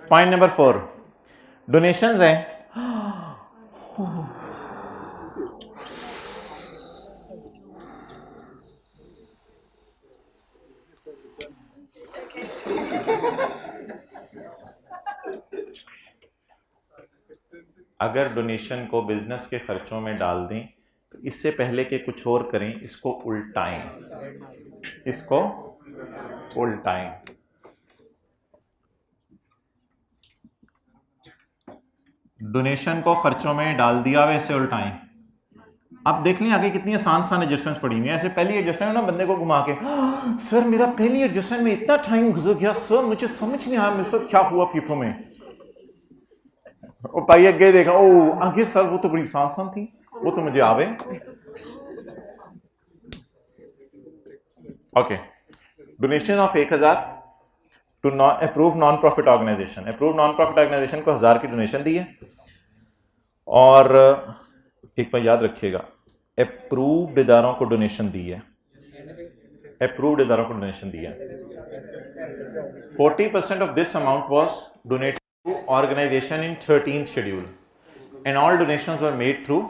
पॉइंट नंबर 4 डोनेशंस हैं। अगर डोनेशन को बिजनेस के खर्चों में डाल दें तो इससे पहले कि कुछ और करें इसको उल्टाएं, इसको उल्टाएं। डोनेशन को खर्चों में डाल दिया, वैसे उल्टाएं। आप देख लें आगे कितनी आसान एडजस्टमेंट्स पड़ी हुई हैं। ऐसे पहली एडजस्टमेंट ना बंदे को घुमा के, सर मेरा पहली एडजस्टमेंट में इतना टाइम गुजर गया सर, मुझे समझ नहीं आया मेरे साथ क्या हुआ पीपो में। और भाई अगे देखा, ओ आगे सर वो तो बड़ी आसान थी, वो तो मुझे आवे। Okay donation of 1,000 to approve non profit organisation. Approve non profit organisation को 1,000 की डोनेशन दी है, और एक बार याद रखिएगा अप्रूव्ड इदारों को डोनेशन दी है, अप्रूव्ड इदारों को डोनेशन दी है। 40% of this amount was donated to organisation in 13th schedule and all donations were made through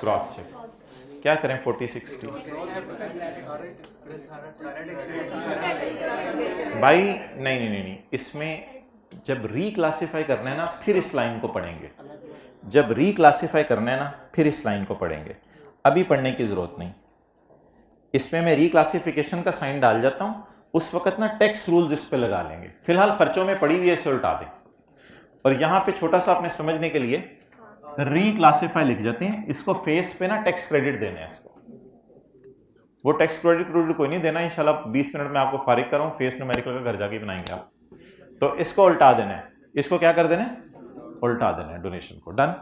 cross cheque. क्या करें 40-60 भाई, नहीं, इसमें जब रीक्लासिफाई करना है ना फिर इस लाइन को पढ़ेंगे, जब रीक्लासिफाई करना है ना फिर इस लाइन को पढ़ेंगे, अभी पढ़ने की जरूरत नहीं। इसमें मैं रीक्लासिफिकेशन का साइन डाल जाता हूं, उस वक्त ना टैक्स रूल्स इस पे लगा लेंगे। फिलहाल खर्चों में पड़ी हुई है, इसे उल्टा दें। और यहां पे छोटा सा आपने समझने के लिए रीक्लासिफाई लिख जाते हैं, इसको फेस पे ना टैक्स क्रेडिट देना है इसको। वो टैक्स क्रेडिट कोई नहीं देना, इंशाल्लाह 20 मिनट में आपको फारिग करूँ, फेस न्यूमेरिकल का घर जाके बनाएंगे आप। तो इसको उल्टा देना है, इसको क्या कर देना है, उल्टा देना है डोनेशन को। डन।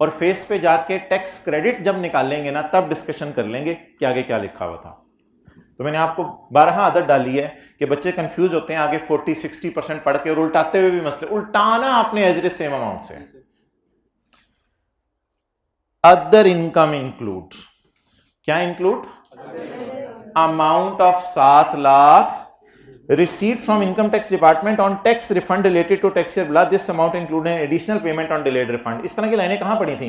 और फेस पे जाके टैक्स क्रेडिट जब निकालेंगे ना तब डिस्कशन कर लेंगे कि आगे क्या लिखा हुआ था। तो मैंने आपको 12 आदत डाली है कि बच्चे कंफ्यूज होते हैं आगे 40-60% पढ़ के और उल्टाते हुए भी मसले। उल्टाना आपने as it is same amount से। अदर इनकम इंक्लूड, क्या include, amount of 7 lakh received from income tax department on tax refund related to tax year बिला, this amount include an additional payment on delayed refund. इस तरह की लाइनें कहां पड़ी थी,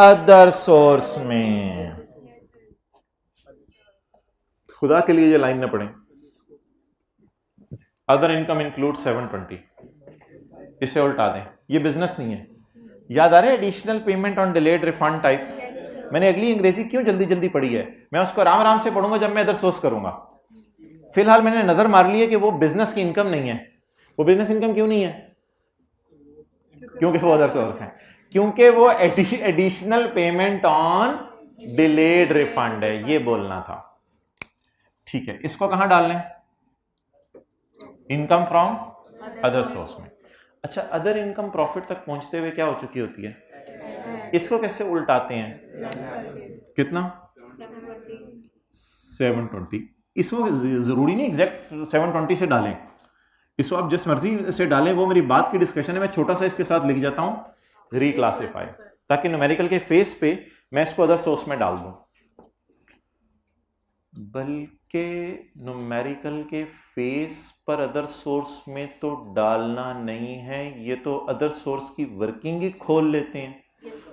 अदर सोर्स में। खुदा के लिए ये लाइन ना पढ़ें। अदर इनकम इंक्लूड 720, इसे उल्टा दें, ये बिजनेस नहीं है। याद आ रहा है additional payment on delayed refund type. मैंने अगली अंग्रेजी क्यों जल्दी जल्दी पढ़ी है, मैं उसको आराम आराम से पढ़ूंगा जब मैं अदर सोर्स करूंगा। फिलहाल मैंने नजर मार ली है कि वो बिजनेस की इनकम नहीं है। वो बिजनेस इनकम क्यों नहीं है, क्योंकि वो अदर सोर्स है, क्योंकि वो additional payment on delayed refund है, ये बोलना था। ठीक है, इसको कहां डाल लें, इनकम फ्रॉम अदर सोर्स में। अच्छा, अदर इनकम प्रॉफिट तक पहुंचते हुए क्या हो चुकी होती है, इसको कैसे उल्टाते हैं, कितना 720। इसको जरूरी नहीं एग्जैक्ट 720 से डालें, इसको आप जिस मर्जी से डालें, वो मेरी बात की डिस्कशन है। मैं छोटा सा इसके साथ लिख जाता हूं रिक्लासिफाई, ताकि न्यूमेरिकल के फेस पे मैं इसको अदर सोर्स में डाल दूं। बल्कि न्यूमेरिकल के फेस पर अदर सोर्स में तो डालना नहीं है, ये तो अदर सोर्स की वर्किंग ही खोल लेते हैं।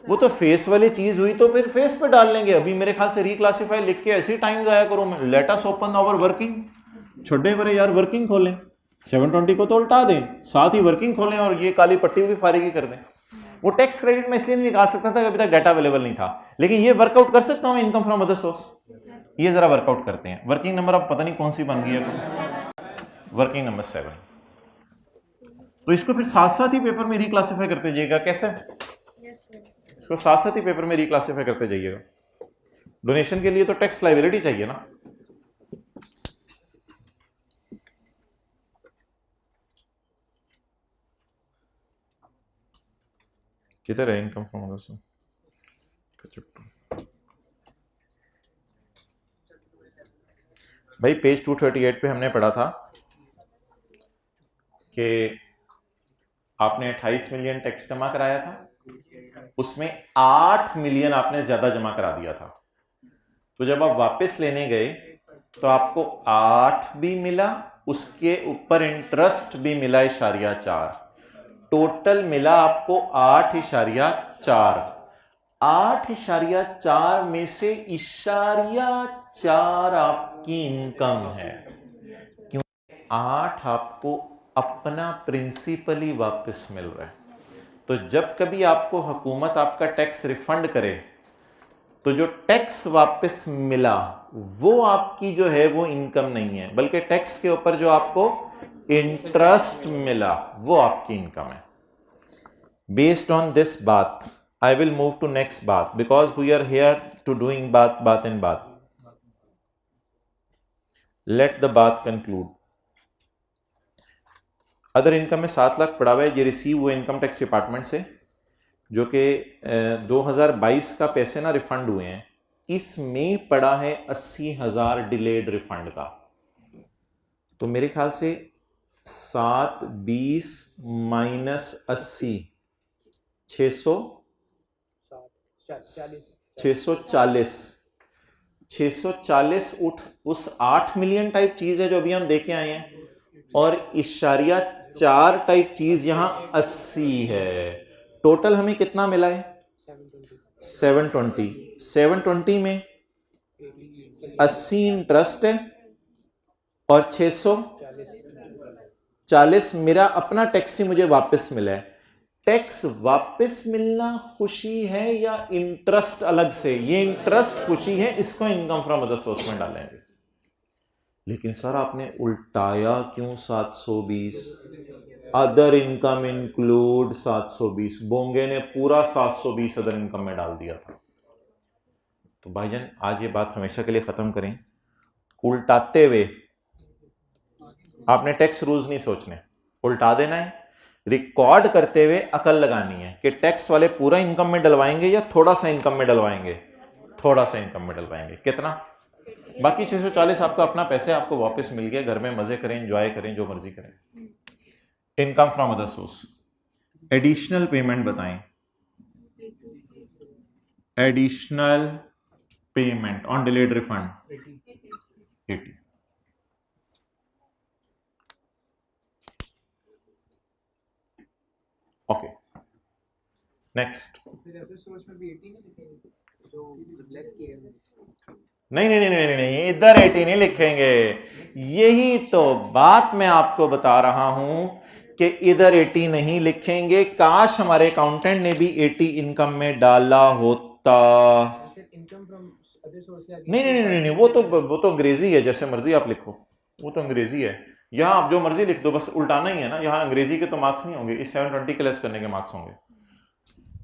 वो तो फेस वाली चीज हुई तो फिर फेस पे डाल लेंगे। अभी मेरे ख्याल से रिक्लासिफाई लिख के ऐसे टाइम जाया करो, let us open our working, छोड़े परे यार वर्किंग खोलें, 720 को तो उल्टा दें, साथ ही वर्किंग खोलें और ये काली पट्टी भी फारिगी कर दें। वो टैक्स क्रेडिट में इसलिए नहीं निकाल सकता था, अभी तक डाटा अवेलेबल नहीं था, लेकिन ये वर्कआउट कर सकता हूं मैं इनकम फ्रॉम अदर सोर्स। ये जरा वर्कआउट करते हैं। वर्किंग नंबर अब पता नहीं कौन सी बन गई है, वर्किंग नंबर 7। तो इसको फिर साथ साथ ही पेपर में रिक्लासिफाई करते जाइएगा। कैसे, इसको साथ साथ ही पेपर में रिक्लासिफाई करते जाइएगा। डोनेशन के लिए तो टैक्स लायबिलिटी चाहिए ना। किधर है इनकम फ्रॉम अदर सोर्स, भाई पेज 238 पे हमने पढ़ा था कि आपने 28 मिलियन टैक्स जमा कराया था, उसमें 8 मिलियन आपने ज्यादा जमा करा दिया था। तो जब आप वापस लेने गए तो आपको 8 भी मिला, उसके ऊपर इंटरेस्ट भी मिला 4.4, टोटल मिला आपको 8.4। 8.4 में से 4 आपकी इनकम है, क्योंकि 8 आपको अपना प्रिंसिपली वापस मिल रहा है। तो जब कभी आपको हुकूमत आपका टैक्स रिफंड करे तो जो टैक्स वापस मिला वो आपकी जो है वो इनकम नहीं है, बल्कि टैक्स के ऊपर जो आपको इंटरेस्ट मिला वो आपकी इनकम है। बेस्ड ऑन दिस बात I will move to next बात, because we are here to doing बात एंड बात। लेट द बात कंक्लूड। अदर इनकम में 7 लाख पड़ा हुआ है, ये रिसीव हुए इनकम टैक्स डिपार्टमेंट से, जो कि 2022 का पैसे ना रिफंड हुए हैं। इसमें पड़ा है 80,000 डिलेड रिफंड का। तो मेरे ख्याल से 7, 20 माइनस 80 640 उस 8 मिलियन टाइप चीज है जो अभी हम देखे आए हैं, और 4 टाइप चीज यहां 80 है। टोटल हमें कितना मिला है 720। 720 में 80 इंटरेस्ट है और 640 मेरा अपना टैक्स ही मुझे वापस मिला है। टैक्स वापस मिलना खुशी है या इंटरेस्ट अलग से? ये इंटरेस्ट खुशी है, इसको इनकम फ्रॉम अदर सोर्स में डालेंगे। लेकिन सर आपने उल्टाया क्यों 720? अदर इनकम इंक्लूड 720, बोंगे ने पूरा 720 अदर इनकम में डाल दिया था। तो भाईजान आज ये बात हमेशा के लिए खत्म करें, उल्टाते हुए आपने टैक्स रूल्स नहीं सोचने, उल्टा देना है। रिकॉर्ड करते हुए अकल लगानी है कि टैक्स वाले पूरा इनकम में डलवाएंगे या थोड़ा सा इनकम में डलवाएंगे, थोड़ा सा इनकम में डलवाएंगे। कितना? बाकी 640 आपका अपना पैसे आपको वापस मिल गया, घर में मजे करें, एंजॉय करें, जो मर्जी करें। Income from other source, additional payment बताएं। Additional payment on delayed refund 80। Okay, next. फिर ऐसे सोर्स में भी 80 नहीं लिखेंगे जो लेस किए हैं। नहीं नहीं नहीं नहीं नहीं, इधर 80 नहीं लिखेंगे। यही तो बात मैं आपको बता रहा हूं कि इधर 80 नहीं लिखेंगे। काश हमारे अकाउंटेंट ने भी 80 इनकम में डाला होता। इनकम फ्रॉम अदर सोर्स या नहीं नहीं नहीं नहीं, वो तो अंग्रेजी है, जैसे मर्जी आप लिखो, वो तो अंग्रेजी है। यहाँ आप जो मर्जी लिख दो, बस उल्टाना ही है ना। यहाँ अंग्रेजी के तो मार्क्स नहीं होंगे, इस 720 के लेस करने के मार्क्स होंगे।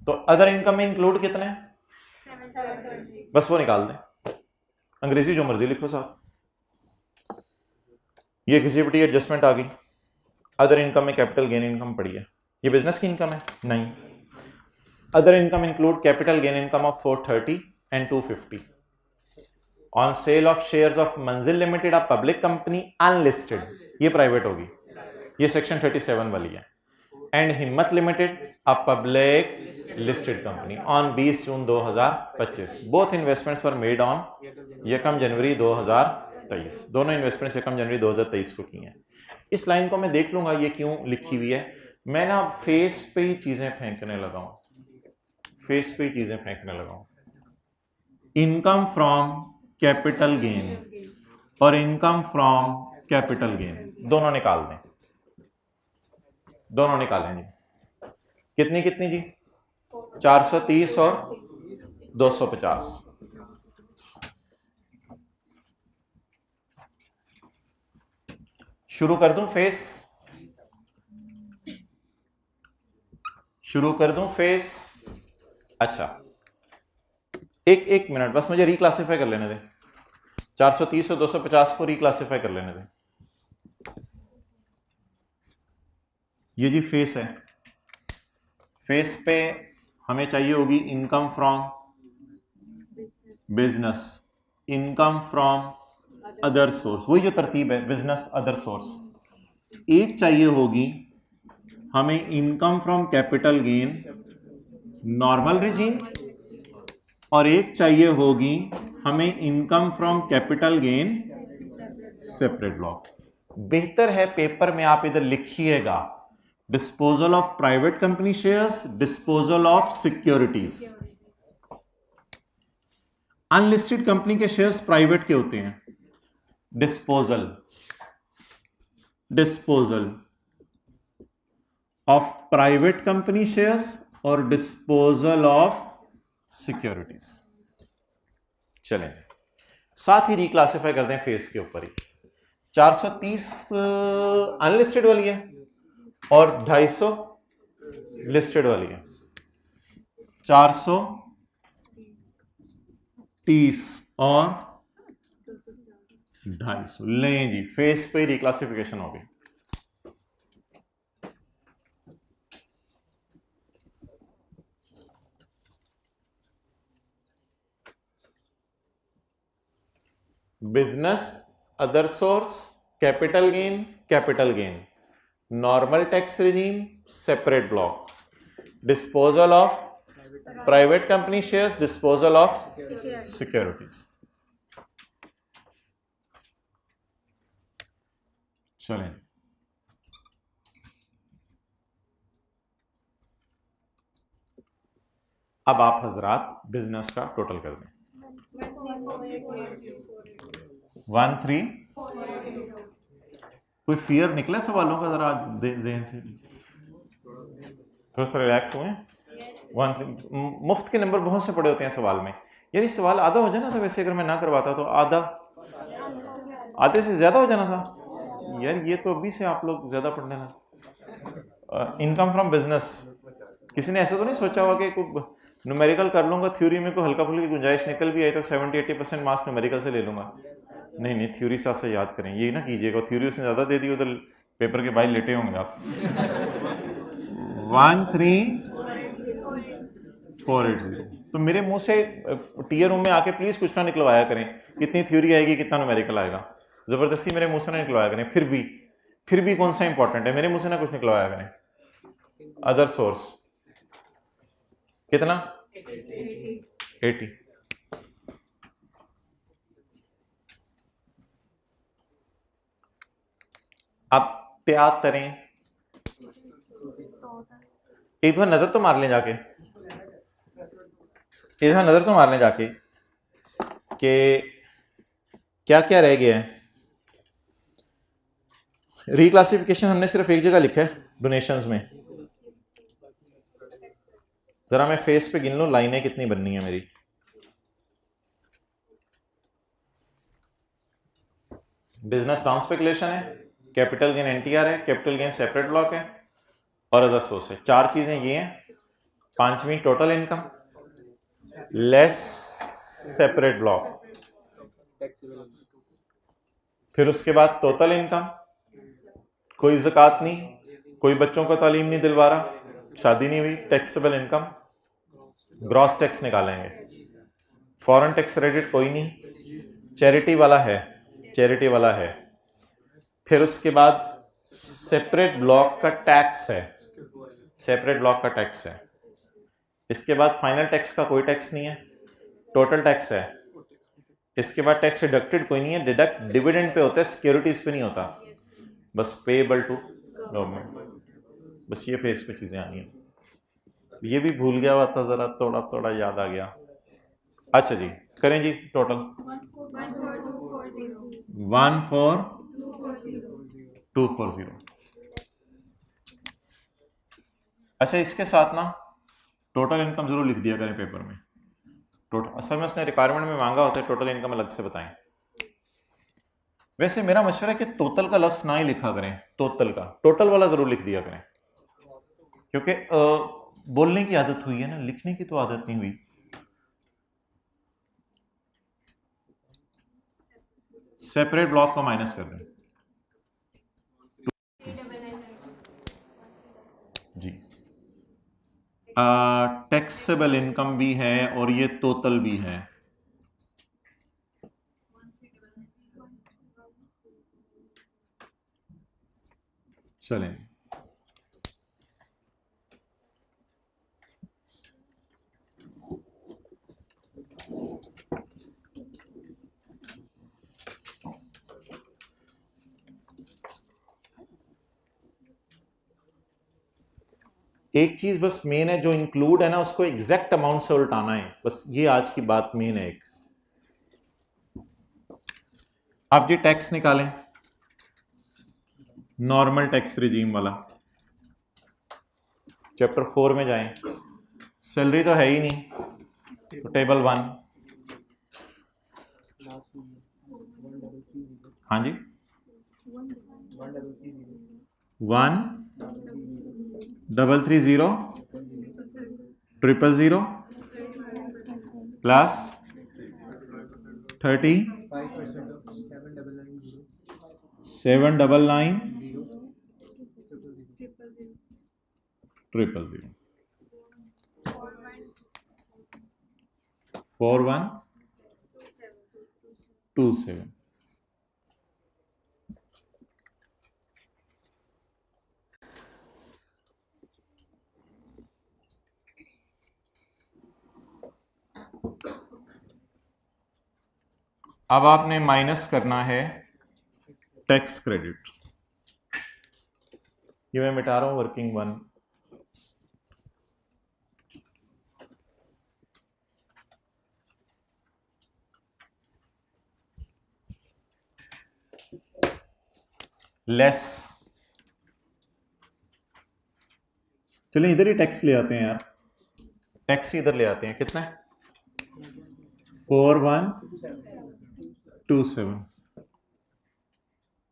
तो अदर इनकम में इंक्लूड कितने हैं? 720। बस वो निकाल दें, अंग्रेजी जो मर्जी लिखो साथ। ये एग्जीक्यूटिव एडजस्टमेंट आ गई। अदर इनकम में कैपिटल गेन इनकम पड़ी है, ये बिजनेस की इनकम है नहीं। Other income include capital gain income of 430 and 250 on sale of shares of Manzil limited, a public company unlisted, ये प्राइवेट होगी, ये सेक्शन 37 वाली है। And Himmat limited, a public listed company on 20 June 2025। Both investments were made on 1 January 2023। दोनों इन्वेस्टमेंट्स 1 जनवरी 2023 को की हैं। इस लाइन को मैं देख लूंगा ये क्यों लिखी हुई है। मैं ना फेस पे ही चीजें फेंकने लगा हूं, फेस पे ही चीजें फेंकने लगा हूं। इनकम फ्रॉम कैपिटल गेन और इनकम फ्रॉम कैपिटल गेन दोनों निकाल दें, दोनों निकालें जी। कितनी कितनी जी? 430 और 250। शुरू कर दूं फेस, शुरू कर दूं फेस। अच्छा, एक मिनट बस, मुझे रिक्लासिफाई कर लेने दें। 430 और 250 को रिक्लासिफाई कर लेने दें। ये जी फेस है, फेस पे हमें चाहिए होगी income from business, income from other source, वही जो तरतीब है, बिजनेस अदर सोर्स। एक चाहिए होगी हमें income from capital gain normal regime, और एक चाहिए होगी हमें income from capital gain separate block. बेहतर है पेपर में आप इधर लिखिएगा disposal of private company shares, disposal of securities. Unlisted company के शेयर्स प्राइवेट के होते हैं। Disposal, disposal of private company shares और डिस्पोजल ऑफ सिक्योरिटीज। चलें, साथ ही रिक्लासिफाई कर दें फेस के ऊपर ही। 430 अनलिस्टेड वाली है और 250 लिस्टेड वाली है। 430 और 250 लें जी, फेस पे रिक्लासिफिकेशन हो गई। Business other source, capital gain, capital gain, normal tax regime, separate block, disposal of private company shares, disposal of securities. चलें, अब आप हजरात बिजनेस का टोटल कर दें। 13 कोई फियर निकला सवालों का? जरा ज़हन से थोड़ा सा रिलैक्स हुए। 13 मुफ्त के नंबर बहुत से पड़े होते हैं सवाल में। यार इस सवाल आधा हो जाना था वैसे, अगर मैं ना करवाता तो आधे से ज्यादा हो जाना था। यार ये तो अभी से आप लोग ज्यादा पढ़ने लगे। इनकम फ्रॉम बिजनेस, किसी ने ऐसा तो नहीं सोचा होगा कि न्यूमेरिकल कर लूंगा, थ्योरी में कोई हल्का फुल्की गुंजाइश निकल भी आई तो 70-80% मार्क्स न्यूमेरिकल से ले लूंगा। नहीं नहीं, थ्योरी साथ से याद करें, ये ना कीजिएगा, थ्योरी उसने ज़्यादा दे दी, उधर पेपर के बाहर लेटे होंगे आप। 13480। तो मेरे मुंह से टीयर रूम में आके प्लीज़ कुछ ना निकलवाया करें, कितनी थ्योरी आएगी कितना न्यूमेरिकल आएगा, ज़बरदस्ती मेरे मुंह से ना निकलवाया करें। फिर भी कौन सा इंपॉर्टेंट है, मेरे मुंह से ना कुछ निकलवाया करें। अदर सोर्स कितना? 80। आप त्याग करें, एक बार नजर तो मार लें जाके, एक बार नजर तो मार लें जाके कि क्या क्या रह गया है। रिक्लासिफिकेशन हमने सिर्फ एक जगह लिखा है डोनेशंस में। जरा मैं फेस पे गिन लूं लाइनें कितनी बननी है मेरी। बिजनेस डाउन स्पेकुलेशन है, कैपिटल गेन एनटीआर है, कैपिटल गेन सेपरेट ब्लॉक है और अदर सोर्स है। 4 चीजें ये हैं। 5वीं total income less separate block, फिर उसके बाद टोटल इनकम, कोई ज़कात नहीं, कोई बच्चों को तालीम नहीं दिलवा रहा, शादी नहीं हुई, टैक्सेबल इनकम, ग्रॉस टैक्स निकालेंगे, फॉरेन टैक्स क्रेडिट कोई नहीं, चैरिटी वाला है, चैरिटी वाला है, फिर उसके बाद सेपरेट ब्लॉक का टैक्स है, सेपरेट ब्लॉक का टैक्स है, इसके बाद फाइनल टैक्स का कोई टैक्स नहीं है, टोटल टैक्स है, इसके बाद टैक्स डिडक्टेड कोई नहीं है, डिडक्ट डिविडेंड पे होता है, सिक्योरिटीज पे नहीं होता, बस पेएबल टू गवर्नमेंट। बस ये फेस पे चीजें आनी है। ये भी भूल गया हुआ था, जरा थोड़ा थोड़ा याद आ गया। अच्छा जी, करें जी टोटल 14240। अच्छा, इसके साथ ना टोटल इनकम जरूर लिख दिया करें पेपर में। टोटल असल में उसने रिक्वायरमेंट में मांगा होता है, टोटल इनकम अलग से बताएं। वैसे मेरा मशवरा है कि टोटल का लफ्ज ना ही लिखा करें, टोटल का, टोटल वाला जरूर लिख दिया करें, क्योंकि बोलने की आदत हुई है ना, लिखने की तो आदत नहीं हुई। सेपरेट ब्लॉक को माइनस कर दें जी। टैक्सेबल इनकम भी है और ये टोटल भी है। चलें, एक चीज बस मेन है, जो इंक्लूड है ना उसको एग्जैक्ट अमाउंट से उल्टाना है, बस ये आज की बात मेन है। एक आप ये टैक्स निकालें, नॉर्मल टैक्स रिजीम वाला, चैप्टर 4 में जाएं, सैलरी तो है ही नहीं, तो टेबल 1, हाँ जी, 1330 प्लस 30 799 000 4127। अब आपने माइनस करना है टैक्स क्रेडिट। ये मैं मिटा रहा हूं वर्किंग 1। लेस, चलिए इधर ही टैक्स ले आते हैं यार, टैक्स इधर ले आते हैं। कितना है? 4127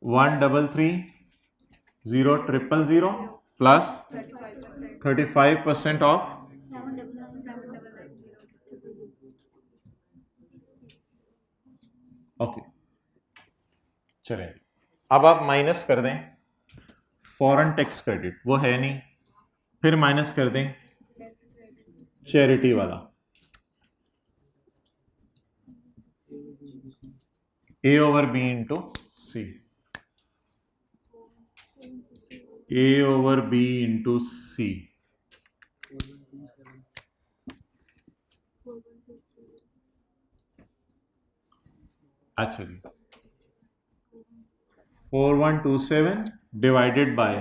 1330000 प्लस 35% ऑफ 799 ओके। चलें, अब आप माइनस कर दें फॉरेन टैक्स क्रेडिट, वो है नहीं, फिर माइनस कर दें चैरिटी वाला, ए ओवर बी इंटू सी, ए ओवर बी इंटू सी। अच्छा जी, 4127 divided by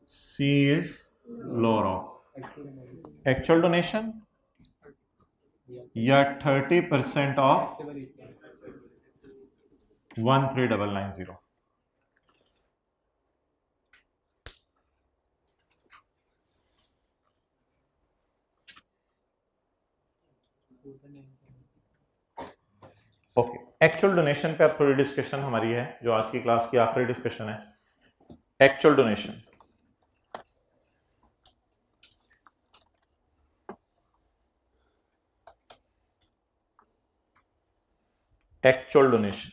C is lower of actual donation या 30% ऑफ 13990। ओके, एक्चुअल डोनेशन पे अब थोड़ी डिस्कशन हमारी है, जो आज की क्लास की आखिरी डिस्कशन है। एक्चुअल डोनेशन, एक्चुअल डोनेशन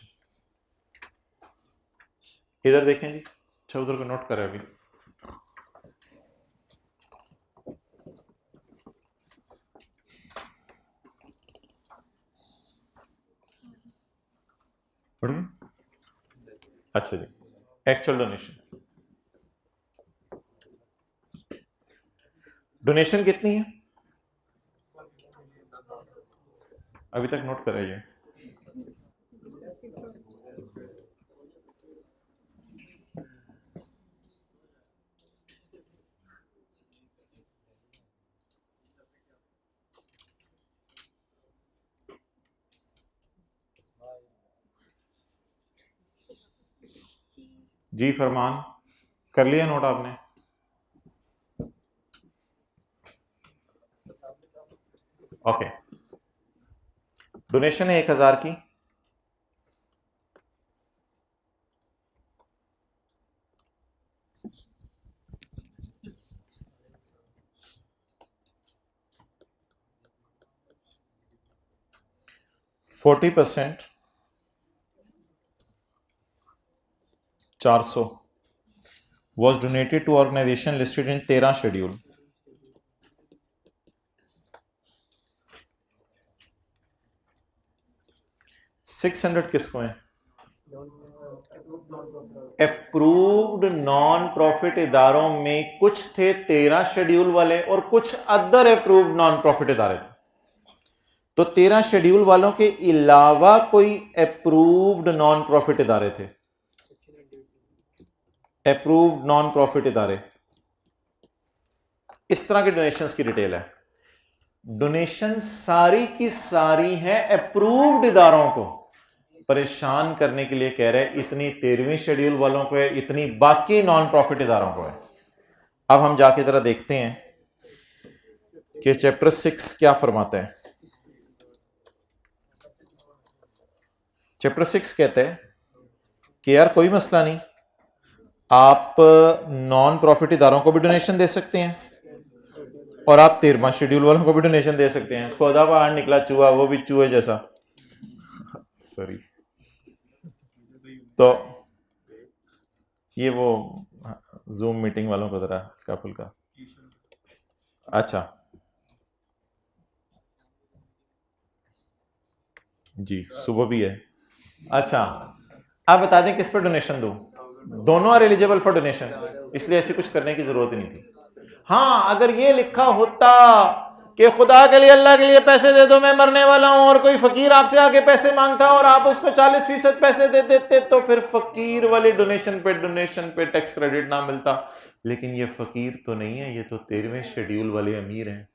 इधर देखें जी, अच्छा उधर को नोट करें अभी। पढ़ गए? अच्छा जी, एक्चुअल डोनेशन, डोनेशन कितनी है अभी तक नोट कराइए। जी फरमान, कर लिया नोट आपने? ओके, डोनेशन है 1000 की, %, 400 was donated to organization listed in 13 schedule. 600 किसको है? अप्रूव्ड नॉन प्रॉफिट इदारों में कुछ थे 13 शेड्यूल वाले और कुछ अदर अप्रूव्ड नॉन प्रॉफिट इदारे थे। तो 13 शेड्यूल वालों के अलावा कोई अप्रूव्ड नॉन प्रॉफिट इदारे थे, अप्रूव्ड नॉन प्रॉफिट इदारे। इस तरह के डोनेशंस की डिटेल है। डोनेशन सारी की सारी है अप्रूव्ड इदारों को परेशान करने के लिए कह रहे हैं, इतनी 13वीं शेड्यूल वालों को है, इतनी बाकी नॉन प्रॉफिट इदारों को है। अब हम जाके जरा देखते हैं कि चैप्टर 6 क्या फरमाता है। चैप्टर 6 कहते हैं कि यार कोई मसला नहीं, आप नॉन प्रॉफिट इदारों को भी डोनेशन दे सकते हैं और आप 13वां शेड्यूल वालों को भी डोनेशन दे सकते हैं। खुदा बाहर निकला चूहा, वो भी चूहे जैसा, सॉरी। तो ये वो जूम मीटिंग वालों को जरा हल्का फुल्का, अच्छा जी सुबह भी है। अच्छा, आप बता दें किस पर डोनेशन दूं? दोनों आर एलिजिबल फॉर डोनेशन, इसलिए ऐसी कुछ करने की जरूरत नहीं थी। हाँ, अगर ये लिखा होता कि खुदा के लिए, अल्लाह के लिए पैसे दे दो, मैं मरने वाला हूं, और कोई फकीर आपसे आके पैसे मांगता और आप उसको 40% पैसे दे देते, तो फिर फकीर वाली डोनेशन पे टैक्स क्रेडिट ना मिलता। लेकिन ये फकीर तो नहीं है, ये तो 13वें शेड्यूल वाले अमीर हैं,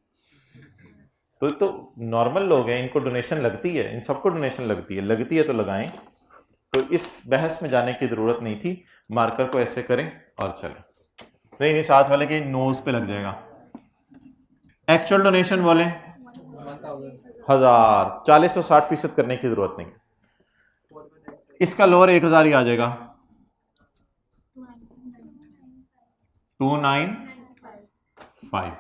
तो नॉर्मल लोग हैं, इनको डोनेशन लगती है, इन सबको डोनेशन लगती है तो लगाएं। तो इस बहस में जाने की जरूरत नहीं थी। मार्कर को ऐसे करें और चलें। नहीं, साथ वाले के नोज पे लग जाएगा। एक्चुअल डोनेशन बोले 1000, 40 और 60% करने की जरूरत नहीं। इसका लोअर 1000 ही आ जाएगा, 2995। 5।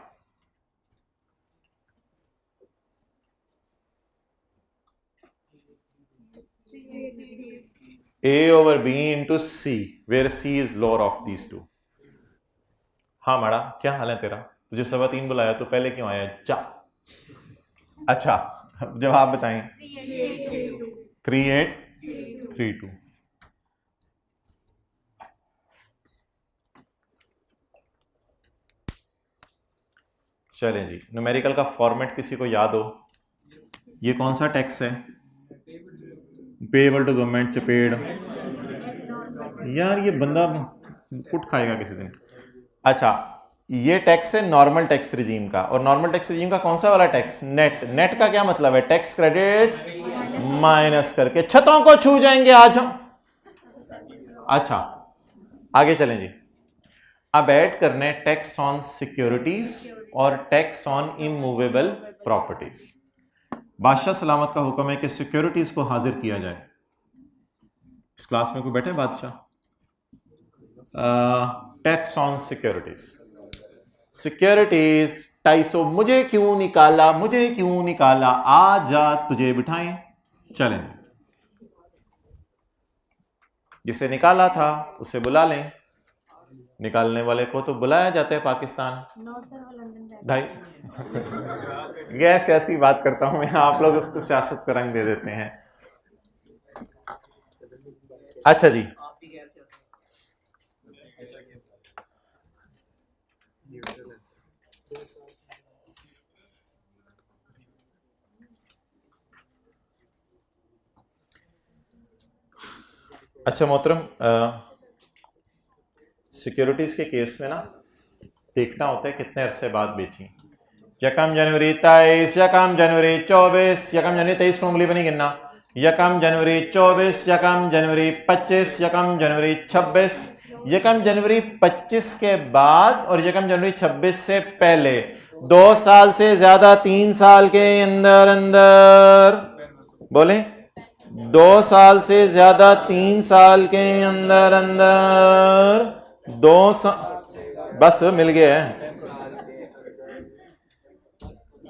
A over B into C, where C is lower of these two. हाँ माड़ा, क्या हाल है तेरा? तुझे 3:15 बुलाया तो पहले क्यों आया? जा। अच्छा, जवाब बताएं। 3832। चलें जी, न्यूमेरिकल का फॉर्मेट किसी को याद हो? ये कौन सा टैक्स है? पेएबल टू गवर्नमेंट, चपेड़। यार ये बंदा कुट खाएगा किसी दिन। अच्छा, ये टैक्स है नॉर्मल टैक्स रिजीम का, और नॉर्मल टैक्स रिजीम का कौन सा वाला टैक्स? नेट। नेट का क्या मतलब है? टैक्स क्रेडिट्स माइनस करके छतों को छू जाएंगे आज हम। अच्छा, आगे चलें जी। अब ऐड करने टैक्स ऑन सिक्योरिटीज और टैक्स ऑन इमूवेबल प्रॉपर्टीज। बादशाह सलामत का हुक्म है कि सिक्योरिटीज को हाजिर किया जाए। इस क्लास में कोई बैठे बादशाह? Tax on securities. सिक्योरिटीज 250। मुझे क्यों निकाला, मुझे क्यों निकाला? आ जा तुझे बिठाएं। चलें, जिसे निकाला था उसे बुला लें। निकालने वाले को तो बुलाया जाता है पाकिस्तान। ढाई गैर सियासी बात करता हूं मैं, आप लोग उसको सियासत का रंग दे देते हैं। अच्छा जी, अच्छा मोहतरम, सिक्योरिटीज के केस में ना देखना होता है कितने अरसे बाद बेची। यकम जनवरी 23, यकम जनवरी 24, यकम जनवरी 23 को उंगली बनी गिनना। यकम जनवरी 24, यकम जनवरी 25, यकम जनवरी 26, यकम जनवरी 25 के बाद और यकम जनवरी 26 से पहले 2 साल से ज्यादा 3 साल के अंदर अंदर बोले 2 साल से ज्यादा 3 साल के अंदर अंदर 2 साल बस मिल गया है।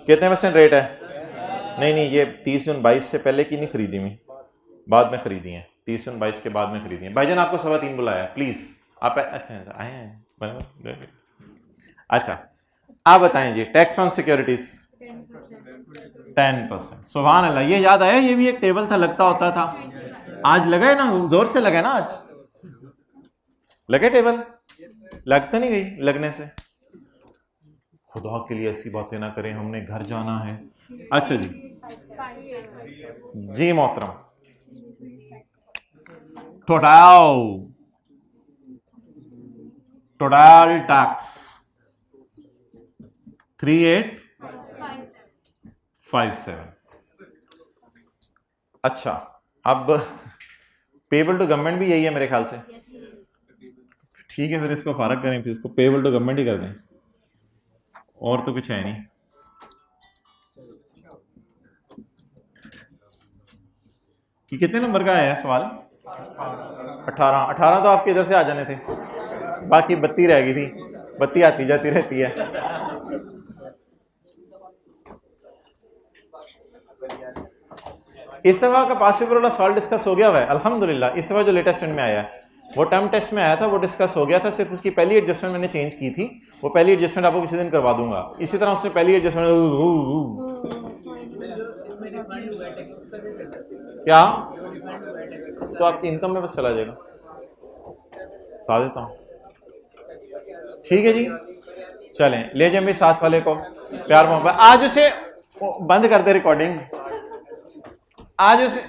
कितने % रेट है? नहीं, ये 30 जून 22 से पहले की नहीं खरीदी मैं, बाद में खरीदी है। 30 जून 22 के बाद में खरीदी है। भाईजान आपको 3:15 बुलाया, प्लीज आप। अच्छा आए हैं। अच्छा, आप बताएं जी, टैक्स ऑन सिक्योरिटीज 10%। सुभान अल्लाह, ये याद आया, ये भी एक टेबल था, लगता होता था। आज लगा है ना, जोर से लगा है ना, आज लगे टेबल? लग तो नहीं गई लगने से? खुदा के लिए ऐसी बातें ना करें, हमने घर जाना है। अच्छा जी, जी मोहतरम, टोटल टैक्स 3857। अच्छा, अब पेबल टू गवर्नमेंट भी यही है मेरे ख्याल से। ठीक है, फिर इसको फारग करें, फिर इसको पेबल टू गवर्नमेंट ही कर दें, और तो कुछ है नहीं। कि कितने नंबर का है सवाल? 18 तो आपके इधर से आ जाने थे, बाकी 32 रह गई थी। 32 आती जाती रहती है। इस दफा का पास पेपर वाला सवाल डिस्कस हो गया हुआ है अल्हम्दुलिल्लाह। इस दफा जो लेटेस्ट में आया है वो टर्म टेस्ट में आया था, वो डिस्कस हो गया था। सिर्फ उसकी पहली एडजस्टमेंट मैंने चेंज की थी। वो पहली एडजस्टमेंट आपको किसी दिन करवा दूंगा। इसी तरह उसने पहली एडजस्टमेंट क्या तो आपकी इनकम में बस चला जाएगा, बता देता हूँ। ठीक है जी, चलें ले जाए मेरे साथ वाले को प्यार मोहब्बत। आज उसे बंद कर दे रिकॉर्डिंग, आज उसे